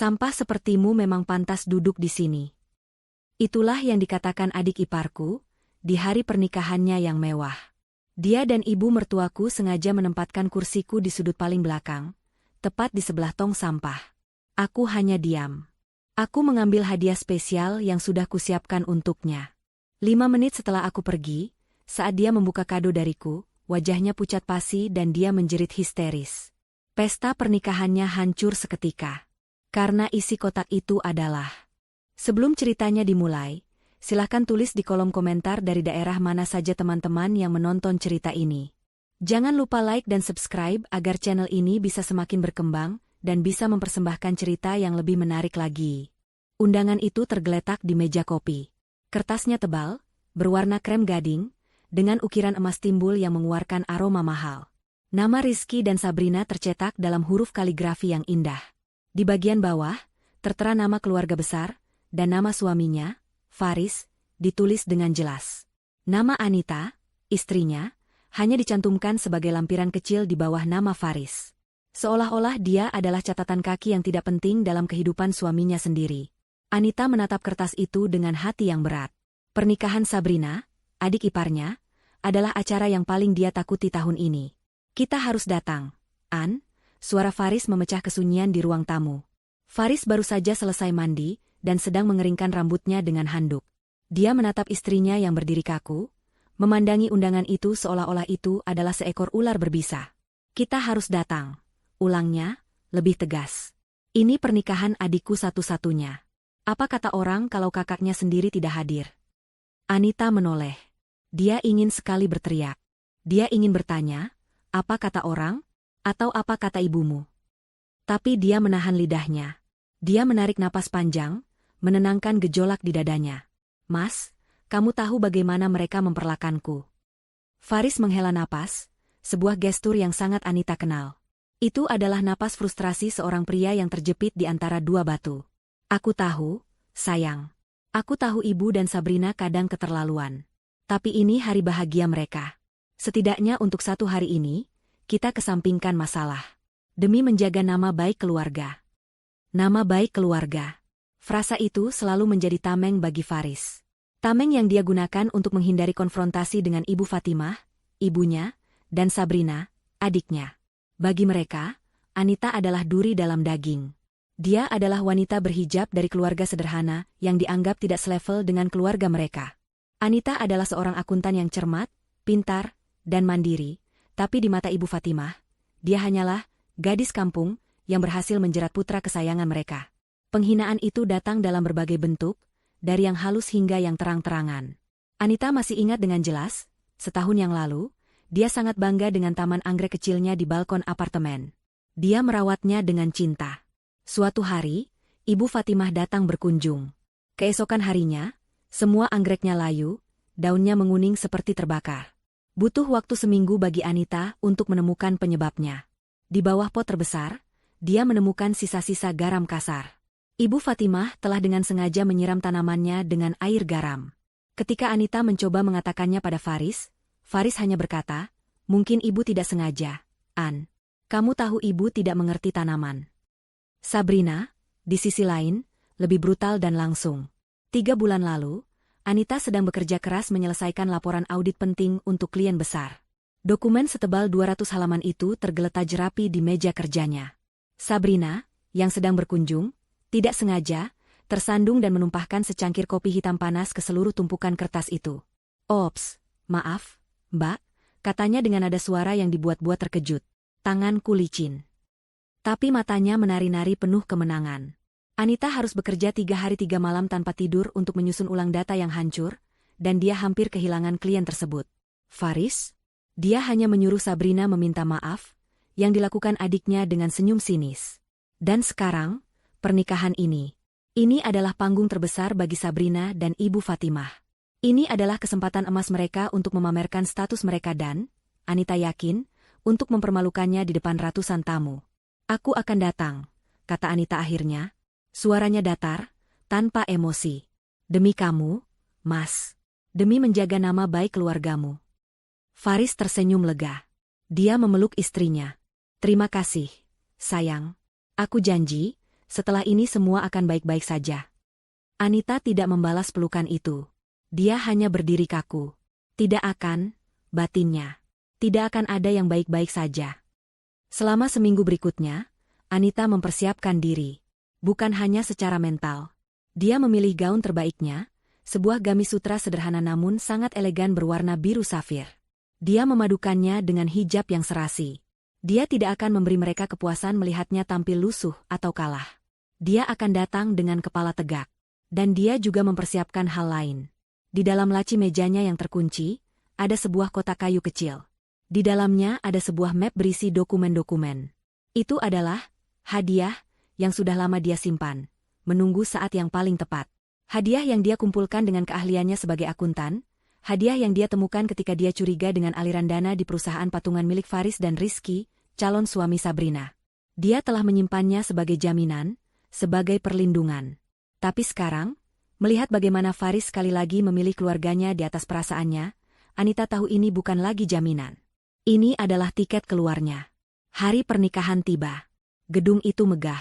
Sampah sepertimu memang pantas duduk di sini. Itulah yang dikatakan adik iparku, di hari pernikahannya yang mewah. Dia dan ibu mertuaku sengaja menempatkan kursiku di sudut paling belakang, tepat di sebelah tong sampah. Aku hanya diam. Aku mengambil hadiah spesial yang sudah kusiapkan untuknya. 5 menit setelah aku pergi, saat dia membuka kado dariku, wajahnya pucat pasi dan dia menjerit histeris. Pesta pernikahannya hancur seketika. Karena isi kotak itu adalah... Sebelum ceritanya dimulai, silahkan tulis di kolom komentar dari daerah mana saja teman-teman yang menonton cerita ini. Jangan lupa like dan subscribe agar channel ini bisa semakin berkembang dan bisa mempersembahkan cerita yang lebih menarik lagi. Undangan itu tergeletak di meja kopi. Kertasnya tebal, berwarna krem gading, dengan ukiran emas timbul yang mengeluarkan aroma mahal. Nama Rizky dan Sabrina tercetak dalam huruf kaligrafi yang indah. Di bagian bawah, tertera nama keluarga besar, dan nama suaminya, Faris, ditulis dengan jelas. Nama Anita, istrinya, hanya dicantumkan sebagai lampiran kecil di bawah nama Faris. Seolah-olah dia adalah catatan kaki yang tidak penting dalam kehidupan suaminya sendiri. Anita menatap kertas itu dengan hati yang berat. Pernikahan Sabrina, adik iparnya, adalah acara yang paling dia takuti tahun ini. Kita harus datang, An. Suara Faris memecah kesunyian di ruang tamu. Faris baru saja selesai mandi, dan sedang mengeringkan rambutnya dengan handuk. Dia menatap istrinya yang berdiri kaku, memandangi undangan itu seolah-olah itu adalah seekor ular berbisa. Kita harus datang, ulangnya, lebih tegas. Ini pernikahan adikku satu-satunya. Apa kata orang kalau kakaknya sendiri tidak hadir? Anita menoleh. Dia ingin sekali berteriak. Dia ingin bertanya, apa kata orang? Atau apa kata ibumu? Tapi dia menahan lidahnya. Dia menarik napas panjang, menenangkan gejolak di dadanya. Mas, kamu tahu bagaimana mereka memperlakukanku. Faris menghela napas, sebuah gestur yang sangat Anita kenal. Itu adalah napas frustrasi seorang pria yang terjepit di antara dua batu. Aku tahu, sayang. Aku tahu ibu dan Sabrina kadang keterlaluan. Tapi ini hari bahagia mereka. Setidaknya untuk satu hari ini, kita kesampingkan masalah. Demi menjaga nama baik keluarga. Nama baik keluarga. Frasa itu selalu menjadi tameng bagi Faris. Tameng yang dia gunakan untuk menghindari konfrontasi dengan Ibu Fatimah, ibunya, dan Sabrina, adiknya. Bagi mereka, Anita adalah duri dalam daging. Dia adalah wanita berhijab dari keluarga sederhana yang dianggap tidak selevel dengan keluarga mereka. Anita adalah seorang akuntan yang cermat, pintar, dan mandiri, tapi di mata Ibu Fatimah, dia hanyalah gadis kampung yang berhasil menjerat putra kesayangan mereka. Penghinaan itu datang dalam berbagai bentuk, dari yang halus hingga yang terang-terangan. Anita masih ingat dengan jelas, setahun yang lalu, dia sangat bangga dengan taman anggrek kecilnya di balkon apartemen. Dia merawatnya dengan cinta. Suatu hari, Ibu Fatimah datang berkunjung. Keesokan harinya, semua anggreknya layu, daunnya menguning seperti terbakar. Butuh waktu seminggu bagi Anita untuk menemukan penyebabnya. Di bawah pot terbesar, dia menemukan sisa-sisa garam kasar. Ibu Fatimah telah dengan sengaja menyiram tanamannya dengan air garam. Ketika Anita mencoba mengatakannya pada Faris, Faris hanya berkata, mungkin ibu tidak sengaja, An. Kamu tahu ibu tidak mengerti tanaman. Sabrina, di sisi lain, lebih brutal dan langsung. 3 bulan lalu, Anita sedang bekerja keras menyelesaikan laporan audit penting untuk klien besar. Dokumen setebal 200 halaman itu tergeletak rapi di meja kerjanya. Sabrina, yang sedang berkunjung, tidak sengaja, tersandung dan menumpahkan secangkir kopi hitam panas ke seluruh tumpukan kertas itu. Ops, maaf, Mbak, katanya dengan nada suara yang dibuat-buat terkejut. Tanganku licin. Tapi matanya menari-nari penuh kemenangan. Anita harus bekerja 3 hari 3 malam tanpa tidur untuk menyusun ulang data yang hancur, dan dia hampir kehilangan klien tersebut. Faris? Dia hanya menyuruh Sabrina meminta maaf, yang dilakukan adiknya dengan senyum sinis. Dan sekarang, pernikahan ini adalah panggung terbesar bagi Sabrina dan Ibu Fatimah. Ini adalah kesempatan emas mereka untuk memamerkan status mereka dan, Anita yakin, untuk mempermalukannya di depan ratusan tamu. Aku akan datang, kata Anita akhirnya. Suaranya datar, tanpa emosi. Demi kamu, Mas. Demi menjaga nama baik keluargamu. Faris tersenyum lega. Dia memeluk istrinya. Terima kasih, sayang. Aku janji, Setelah ini semua akan baik-baik saja. Anita tidak membalas pelukan itu. Dia hanya berdiri kaku. Tidak akan, batinnya. Tidak akan ada yang baik-baik saja. Selama seminggu berikutnya, Anita mempersiapkan diri. Bukan hanya secara mental. Dia memilih gaun terbaiknya, sebuah gamis sutra sederhana namun sangat elegan berwarna biru safir. Dia memadukannya dengan hijab yang serasi. Dia tidak akan memberi mereka kepuasan melihatnya tampil lusuh atau kalah. Dia akan datang dengan kepala tegak. Dan dia juga mempersiapkan hal lain. Di dalam laci mejanya yang terkunci, ada sebuah kotak kayu kecil. Di dalamnya ada sebuah map berisi dokumen-dokumen. Itu adalah hadiah yang sudah lama dia simpan, menunggu saat yang paling tepat. Hadiah yang dia kumpulkan dengan keahliannya sebagai akuntan, hadiah yang dia temukan ketika dia curiga dengan aliran dana di perusahaan patungan milik Faris dan Rizky, calon suami Sabrina. Dia telah menyimpannya sebagai jaminan, sebagai perlindungan. Tapi sekarang, melihat bagaimana Faris sekali lagi memilih keluarganya di atas perasaannya, Anita tahu ini bukan lagi jaminan. Ini adalah tiket keluarnya. Hari pernikahan tiba. Gedung itu megah.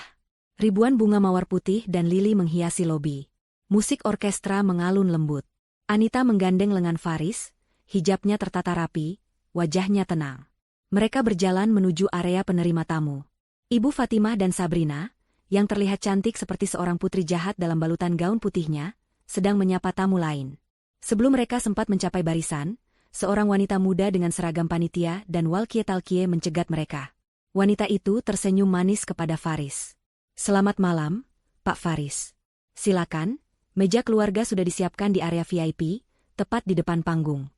Ribuan bunga mawar putih dan lili menghiasi lobi. Musik orkestra mengalun lembut. Anita menggandeng lengan Faris, hijabnya tertata rapi, wajahnya tenang. Mereka berjalan menuju area penerima tamu. Ibu Fatimah dan Sabrina, yang terlihat cantik seperti seorang putri jahat dalam balutan gaun putihnya, sedang menyapa tamu lain. Sebelum mereka sempat mencapai barisan, seorang wanita muda dengan seragam panitia dan walkie-talkie mencegat mereka. Wanita itu tersenyum manis kepada Faris. "Selamat malam, Pak Faris. Silakan, meja keluarga sudah disiapkan di area VIP, tepat di depan panggung."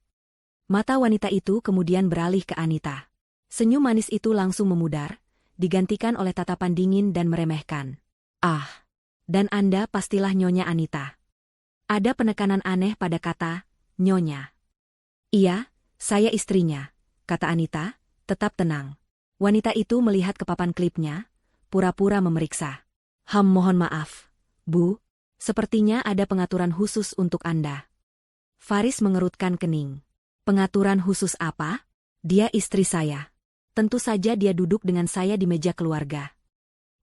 Mata wanita itu kemudian beralih ke Anita. Senyum manis itu langsung memudar, digantikan oleh tatapan dingin dan meremehkan. "Ah, dan Anda pastilah Nyonya Anita." Ada penekanan aneh pada kata, Nyonya. "Iya, saya istrinya," kata Anita, tetap tenang. Wanita itu melihat ke papan klipnya, pura-pura memeriksa. Mohon maaf, Bu. Sepertinya ada pengaturan khusus untuk Anda." Faris mengerutkan kening. "Pengaturan khusus apa?" "Dia istri saya. Tentu saja dia duduk dengan saya di meja keluarga."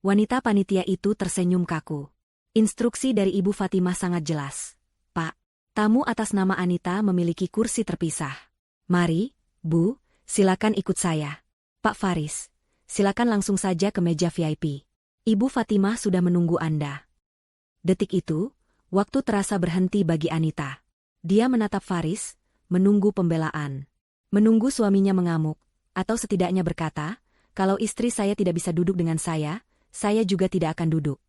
Wanita panitia itu tersenyum kaku. Instruksi dari Ibu Fatimah sangat jelas. "Pak, tamu atas nama Anita memiliki kursi terpisah. Mari, Bu, silakan ikut saya. Pak Faris, silakan langsung saja ke meja VIP. Ibu Fatimah sudah menunggu Anda." Detik itu, waktu terasa berhenti bagi Anita. Dia menatap Faris, menunggu pembelaan. Menunggu suaminya mengamuk, atau setidaknya berkata, "Kalau istri saya tidak bisa duduk dengan saya juga tidak akan duduk."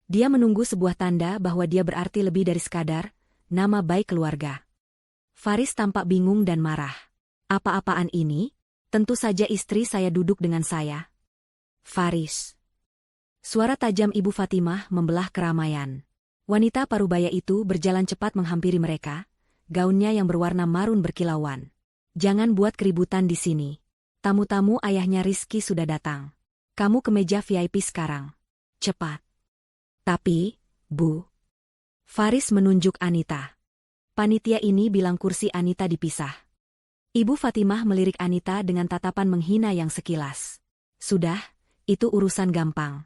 Dia menunggu sebuah tanda bahwa dia berarti lebih dari sekadar nama baik keluarga. Faris tampak bingung dan marah. "Apa-apaan ini? Tentu saja istri saya duduk dengan saya." "Faris." Suara tajam Ibu Fatimah membelah keramaian. Wanita parubaya itu berjalan cepat menghampiri mereka, gaunnya yang berwarna marun berkilauan. "Jangan buat keributan di sini. Tamu-tamu ayahnya Rizky sudah datang. Kamu ke meja VIP sekarang. Cepat." "Tapi, Bu." Faris menunjuk Anita. Panitia ini bilang kursi Anita dipisah. Ibu Fatimah melirik Anita dengan tatapan menghina yang sekilas. "Sudah, itu urusan gampang.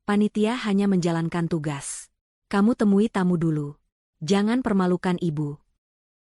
Panitia hanya menjalankan tugas. Kamu temui tamu dulu. Jangan permalukan ibu."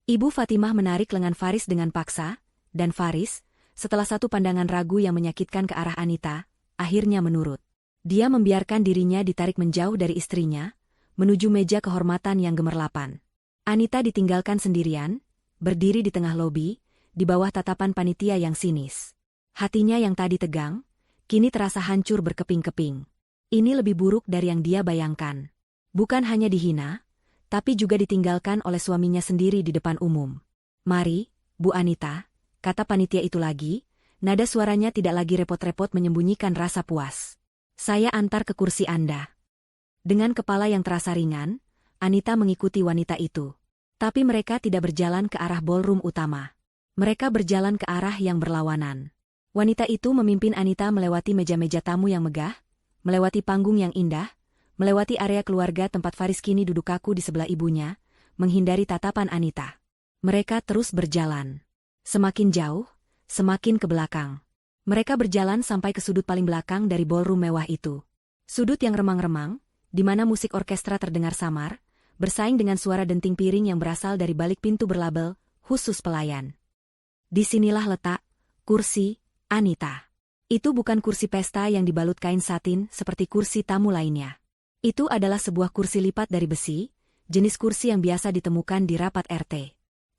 Ibu Fatimah menarik lengan Faris dengan paksa, dan Faris, setelah satu pandangan ragu yang menyakitkan ke arah Anita, akhirnya menurut. Dia membiarkan dirinya ditarik menjauh dari istrinya, menuju meja kehormatan yang gemerlapan. Anita ditinggalkan sendirian, berdiri di tengah lobi, di bawah tatapan panitia yang sinis. Hatinya yang tadi tegang, kini terasa hancur berkeping-keping. Ini lebih buruk dari yang dia bayangkan. Bukan hanya dihina, tapi juga ditinggalkan oleh suaminya sendiri di depan umum. "Mari, Bu Anita," kata panitia itu lagi, nada suaranya tidak lagi repot-repot menyembunyikan rasa puas. "Saya antar ke kursi Anda." Dengan kepala yang terasa ringan, Anita mengikuti wanita itu. Tapi mereka tidak berjalan ke arah ballroom utama. Mereka berjalan ke arah yang berlawanan. Wanita itu memimpin Anita melewati meja-meja tamu yang megah, melewati panggung yang indah, melewati area keluarga tempat Faris kini duduk kaku di sebelah ibunya, menghindari tatapan Anita. Mereka terus berjalan. Semakin jauh, semakin ke belakang. Mereka berjalan sampai ke sudut paling belakang dari ballroom mewah itu. Sudut yang remang-remang, di mana musik orkestra terdengar samar, bersaing dengan suara denting piring yang berasal dari balik pintu berlabel, khusus pelayan. Disinilah letak kursi Anita. Itu bukan kursi pesta yang dibalut kain satin seperti kursi tamu lainnya. Itu adalah sebuah kursi lipat dari besi, jenis kursi yang biasa ditemukan di rapat RT.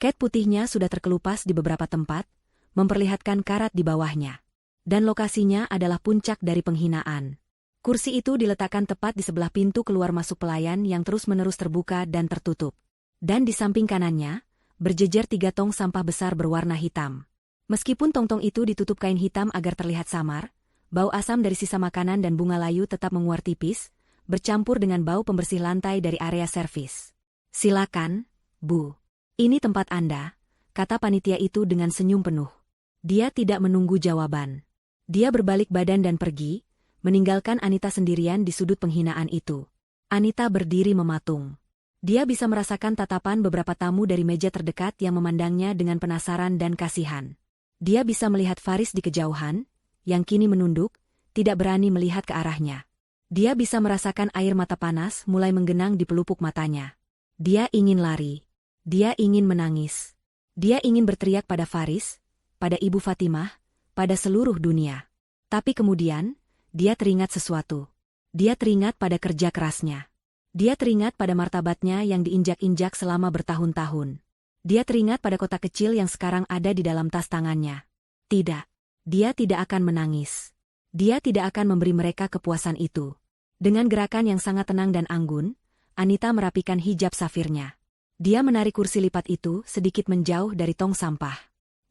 Cat putihnya sudah terkelupas di beberapa tempat, memperlihatkan karat di bawahnya. Dan lokasinya adalah puncak dari penghinaan. Kursi itu diletakkan tepat di sebelah pintu keluar masuk pelayan yang terus-menerus terbuka dan tertutup. Dan di samping kanannya, berjejer 3 tong sampah besar berwarna hitam. Meskipun tong-tong itu ditutup kain hitam agar terlihat samar, bau asam dari sisa makanan dan bunga layu tetap menguar tipis, bercampur dengan bau pembersih lantai dari area servis. "Silakan, Bu. Ini tempat Anda," kata panitia itu dengan senyum penuh. Dia tidak menunggu jawaban. Dia berbalik badan dan pergi, meninggalkan Anita sendirian di sudut penghinaan itu. Anita berdiri mematung. Dia bisa merasakan tatapan beberapa tamu dari meja terdekat yang memandangnya dengan penasaran dan kasihan. Dia bisa melihat Faris di kejauhan, yang kini menunduk, tidak berani melihat ke arahnya. Dia bisa merasakan air mata panas mulai menggenang di pelupuk matanya. Dia ingin lari. Dia ingin menangis. Dia ingin berteriak pada Faris, pada Ibu Fatimah, pada seluruh dunia. Tapi kemudian, dia teringat sesuatu. Dia teringat pada kerja kerasnya. Dia teringat pada martabatnya yang diinjak-injak selama bertahun-tahun. Dia teringat pada kotak kecil yang sekarang ada di dalam tas tangannya. Tidak. Dia tidak akan menangis. Dia tidak akan memberi mereka kepuasan itu. Dengan gerakan yang sangat tenang dan anggun, Anita merapikan hijab safirnya. Dia menarik kursi lipat itu sedikit menjauh dari tong sampah.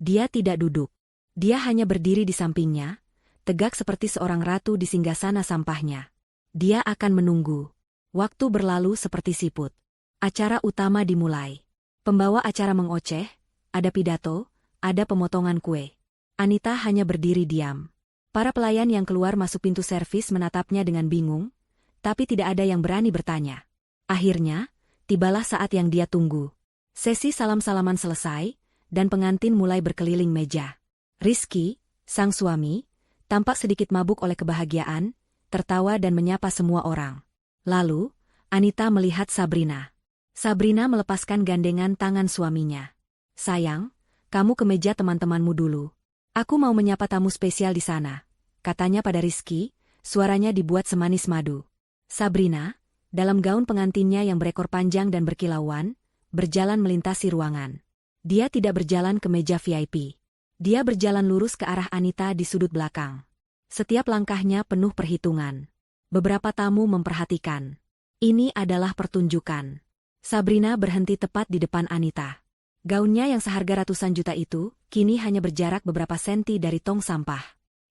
Dia tidak duduk. Dia hanya berdiri di sampingnya, tegak seperti seorang ratu di singgasana sampahnya. Dia akan menunggu. Waktu berlalu seperti siput. Acara utama dimulai. Pembawa acara mengoceh, ada pidato, ada pemotongan kue. Anita hanya berdiri diam. Para pelayan yang keluar masuk pintu servis menatapnya dengan bingung, tapi tidak ada yang berani bertanya. Akhirnya, tibalah saat yang dia tunggu. Sesi salam-salaman selesai, dan pengantin mulai berkeliling meja. Rizky, sang suami, tampak sedikit mabuk oleh kebahagiaan, tertawa dan menyapa semua orang. Lalu, Anita melihat Sabrina. Sabrina melepaskan gandengan tangan suaminya. "Sayang, kamu ke meja teman-temanmu dulu. Aku mau menyapa tamu spesial di sana," katanya pada Rizky, suaranya dibuat semanis madu. Sabrina, dalam gaun pengantinnya yang berekor panjang dan berkilauan, berjalan melintasi ruangan. Dia tidak berjalan ke meja VIP. Dia berjalan lurus ke arah Anita di sudut belakang. Setiap langkahnya penuh perhitungan. Beberapa tamu memperhatikan. Ini adalah pertunjukan. Sabrina berhenti tepat di depan Anita. Gaunnya yang seharga ratusan juta itu, kini hanya berjarak beberapa senti dari tong sampah.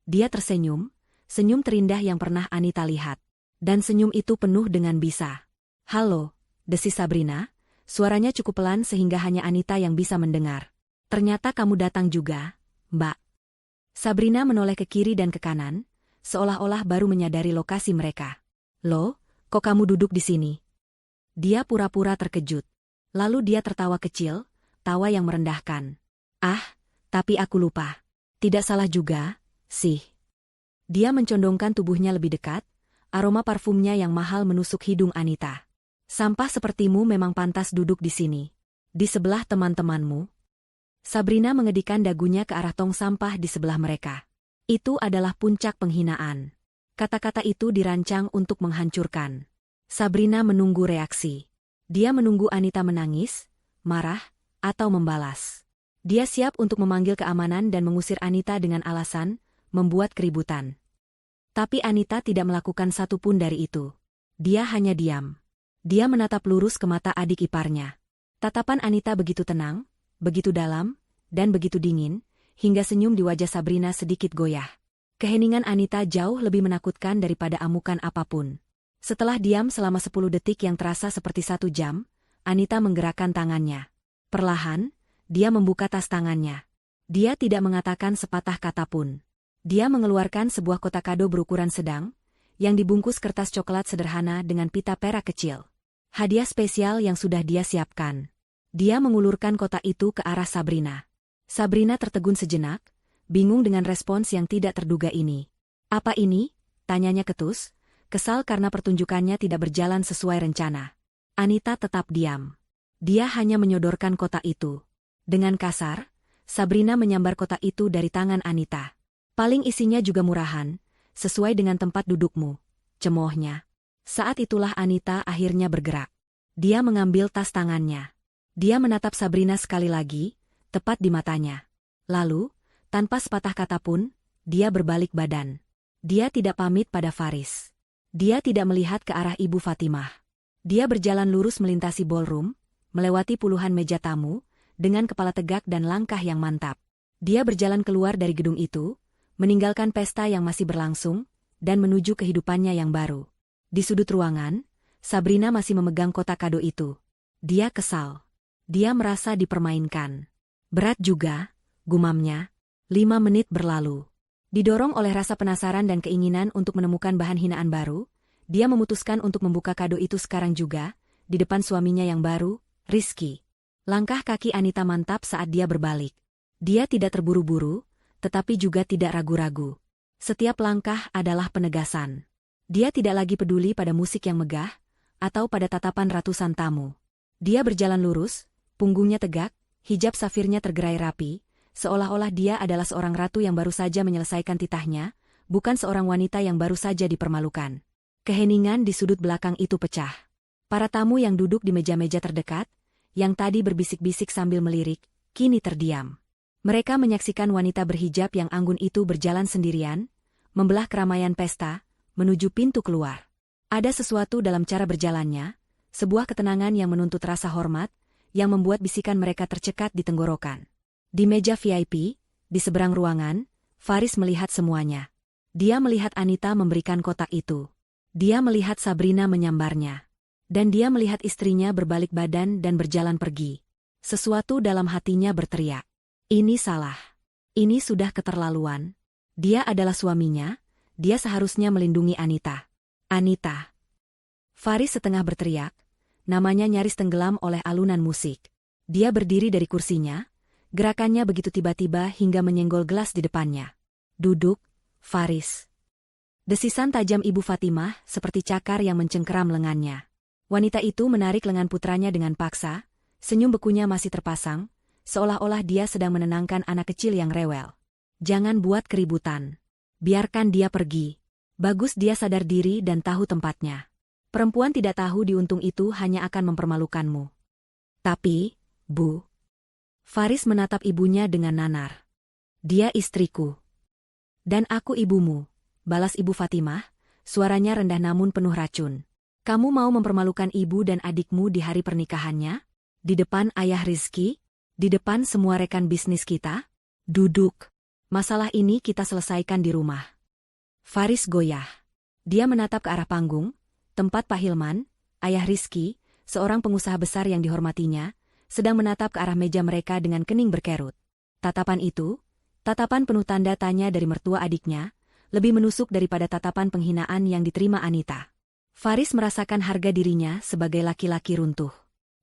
Dia tersenyum, senyum terindah yang pernah Anita lihat. Dan senyum itu penuh dengan bisa. "Halo," desis Sabrina, suaranya cukup pelan sehingga hanya Anita yang bisa mendengar. "Ternyata kamu datang juga, Mbak." Sabrina menoleh ke kiri dan ke kanan, seolah-olah baru menyadari lokasi mereka. "Loh, kok kamu duduk di sini?" Dia pura-pura terkejut. Lalu dia tertawa kecil, tawa yang merendahkan. "Ah, tapi aku lupa. Tidak salah juga, sih." Dia mencondongkan tubuhnya lebih dekat, aroma parfumnya yang mahal menusuk hidung Anita. "Sampah sepertimu memang pantas duduk di sini. Di sebelah teman-temanmu." Sabrina mengedikan dagunya ke arah tong sampah di sebelah mereka. Itu adalah puncak penghinaan. Kata-kata itu dirancang untuk menghancurkan. Sabrina menunggu reaksi. Dia menunggu Anita menangis, marah, atau membalas. Dia siap untuk memanggil keamanan dan mengusir Anita dengan alasan membuat keributan. Tapi Anita tidak melakukan satu pun dari itu. Dia hanya diam. Dia menatap lurus ke mata adik iparnya. Tatapan Anita begitu tenang, begitu dalam, dan begitu dingin, hingga senyum di wajah Sabrina sedikit goyah. Keheningan Anita jauh lebih menakutkan daripada amukan apapun. Setelah diam selama 10 detik yang terasa seperti 1 jam, Anita menggerakkan tangannya. Perlahan, dia membuka tas tangannya. Dia tidak mengatakan sepatah kata pun. Dia mengeluarkan sebuah kotak kado berukuran sedang, yang dibungkus kertas coklat sederhana dengan pita perak kecil. Hadiah spesial yang sudah dia siapkan. Dia mengulurkan kotak itu ke arah Sabrina. Sabrina tertegun sejenak, bingung dengan respons yang tidak terduga ini. "Apa ini?" tanyanya ketus, Kesal karena pertunjukannya tidak berjalan sesuai rencana. Anita tetap diam. Dia hanya menyodorkan kotak itu. Dengan kasar, Sabrina menyambar kotak itu dari tangan Anita. Paling isinya juga murahan, sesuai dengan tempat dudukmu, cemoohnya. Saat itulah Anita akhirnya bergerak. Dia mengambil tas tangannya. Dia menatap Sabrina sekali lagi, tepat di matanya. Lalu, tanpa sepatah kata pun, dia berbalik badan. Dia tidak pamit pada Faris. Dia tidak melihat ke arah Ibu Fatimah. Dia berjalan lurus melintasi ballroom, melewati puluhan meja tamu, dengan kepala tegak dan langkah yang mantap. Dia berjalan keluar dari gedung itu, meninggalkan pesta yang masih berlangsung, dan menuju kehidupannya yang baru. Di sudut ruangan, Sabrina masih memegang kotak kado itu. Dia kesal. Dia merasa dipermainkan. Berat juga, gumamnya. 5 menit berlalu. Didorong oleh rasa penasaran dan keinginan untuk menemukan bahan hinaan baru, dia memutuskan untuk membuka kado itu sekarang juga, di depan suaminya yang baru, Rizky. Langkah kaki Anita mantap saat dia berbalik. Dia tidak terburu-buru, tetapi juga tidak ragu-ragu. Setiap langkah adalah penegasan. Dia tidak lagi peduli pada musik yang megah, atau pada tatapan ratusan tamu. Dia berjalan lurus, punggungnya tegak, hijab safirnya tergerai rapi, seolah-olah dia adalah seorang ratu yang baru saja menyelesaikan titahnya, bukan seorang wanita yang baru saja dipermalukan. Keheningan di sudut belakang itu pecah. Para tamu yang duduk di meja-meja terdekat, yang tadi berbisik-bisik sambil melirik, kini terdiam. Mereka menyaksikan wanita berhijab yang anggun itu berjalan sendirian, membelah keramaian pesta, menuju pintu keluar. Ada sesuatu dalam cara berjalannya, sebuah ketenangan yang menuntut rasa hormat, yang membuat bisikan mereka tercekat di tenggorokan. Di meja VIP, di seberang ruangan, Faris melihat semuanya. Dia melihat Anita memberikan kotak itu. Dia melihat Sabrina menyambarnya. Dan dia melihat istrinya berbalik badan dan berjalan pergi. Sesuatu dalam hatinya berteriak. Ini salah. Ini sudah keterlaluan. Dia adalah suaminya, dia seharusnya melindungi Anita. Anita. Faris setengah berteriak, namanya nyaris tenggelam oleh alunan musik. Dia berdiri dari kursinya, gerakannya begitu tiba-tiba hingga menyenggol gelas di depannya. Duduk, Faris. Desisan tajam Ibu Fatimah seperti cakar yang mencengkeram lengannya. Wanita itu menarik lengan putranya dengan paksa, senyum bekunya masih terpasang, seolah-olah dia sedang menenangkan anak kecil yang rewel. Jangan buat keributan. Biarkan dia pergi. Bagus dia sadar diri dan tahu tempatnya. Perempuan tidak tahu diuntung itu hanya akan mempermalukanmu. Tapi, Bu. Faris menatap ibunya dengan nanar. Dia istriku. Dan aku ibumu, balas Ibu Fatimah, suaranya rendah namun penuh racun. Kamu mau mempermalukan ibu dan adikmu di hari pernikahannya? Di depan ayah Rizky? Di depan semua rekan bisnis kita? Duduk. Masalah ini kita selesaikan di rumah. Faris goyah. Dia menatap ke arah panggung, tempat Pak Hilman, ayah Rizky, seorang pengusaha besar yang dihormatinya, sedang menatap ke arah meja mereka dengan kening berkerut. Tatapan itu, tatapan penuh tanda tanya dari mertua adiknya, lebih menusuk daripada tatapan penghinaan yang diterima Anita. Faris merasakan harga dirinya sebagai laki-laki runtuh.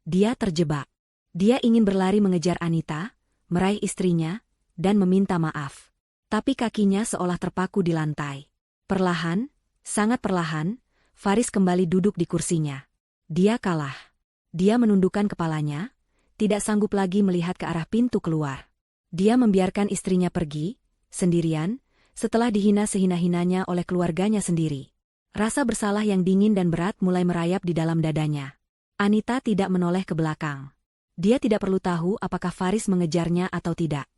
Dia terjebak. Dia ingin berlari mengejar Anita, meraih istrinya, dan meminta maaf. Tapi kakinya seolah terpaku di lantai. Perlahan, sangat perlahan, Faris kembali duduk di kursinya. Dia kalah. Dia menundukkan kepalanya, tidak sanggup lagi melihat ke arah pintu keluar. Dia membiarkan istrinya pergi, sendirian, setelah dihina sehina-hinanya oleh keluarganya sendiri. Rasa bersalah yang dingin dan berat mulai merayap di dalam dadanya. Anita tidak menoleh ke belakang. Dia tidak perlu tahu apakah Faris mengejarnya atau tidak.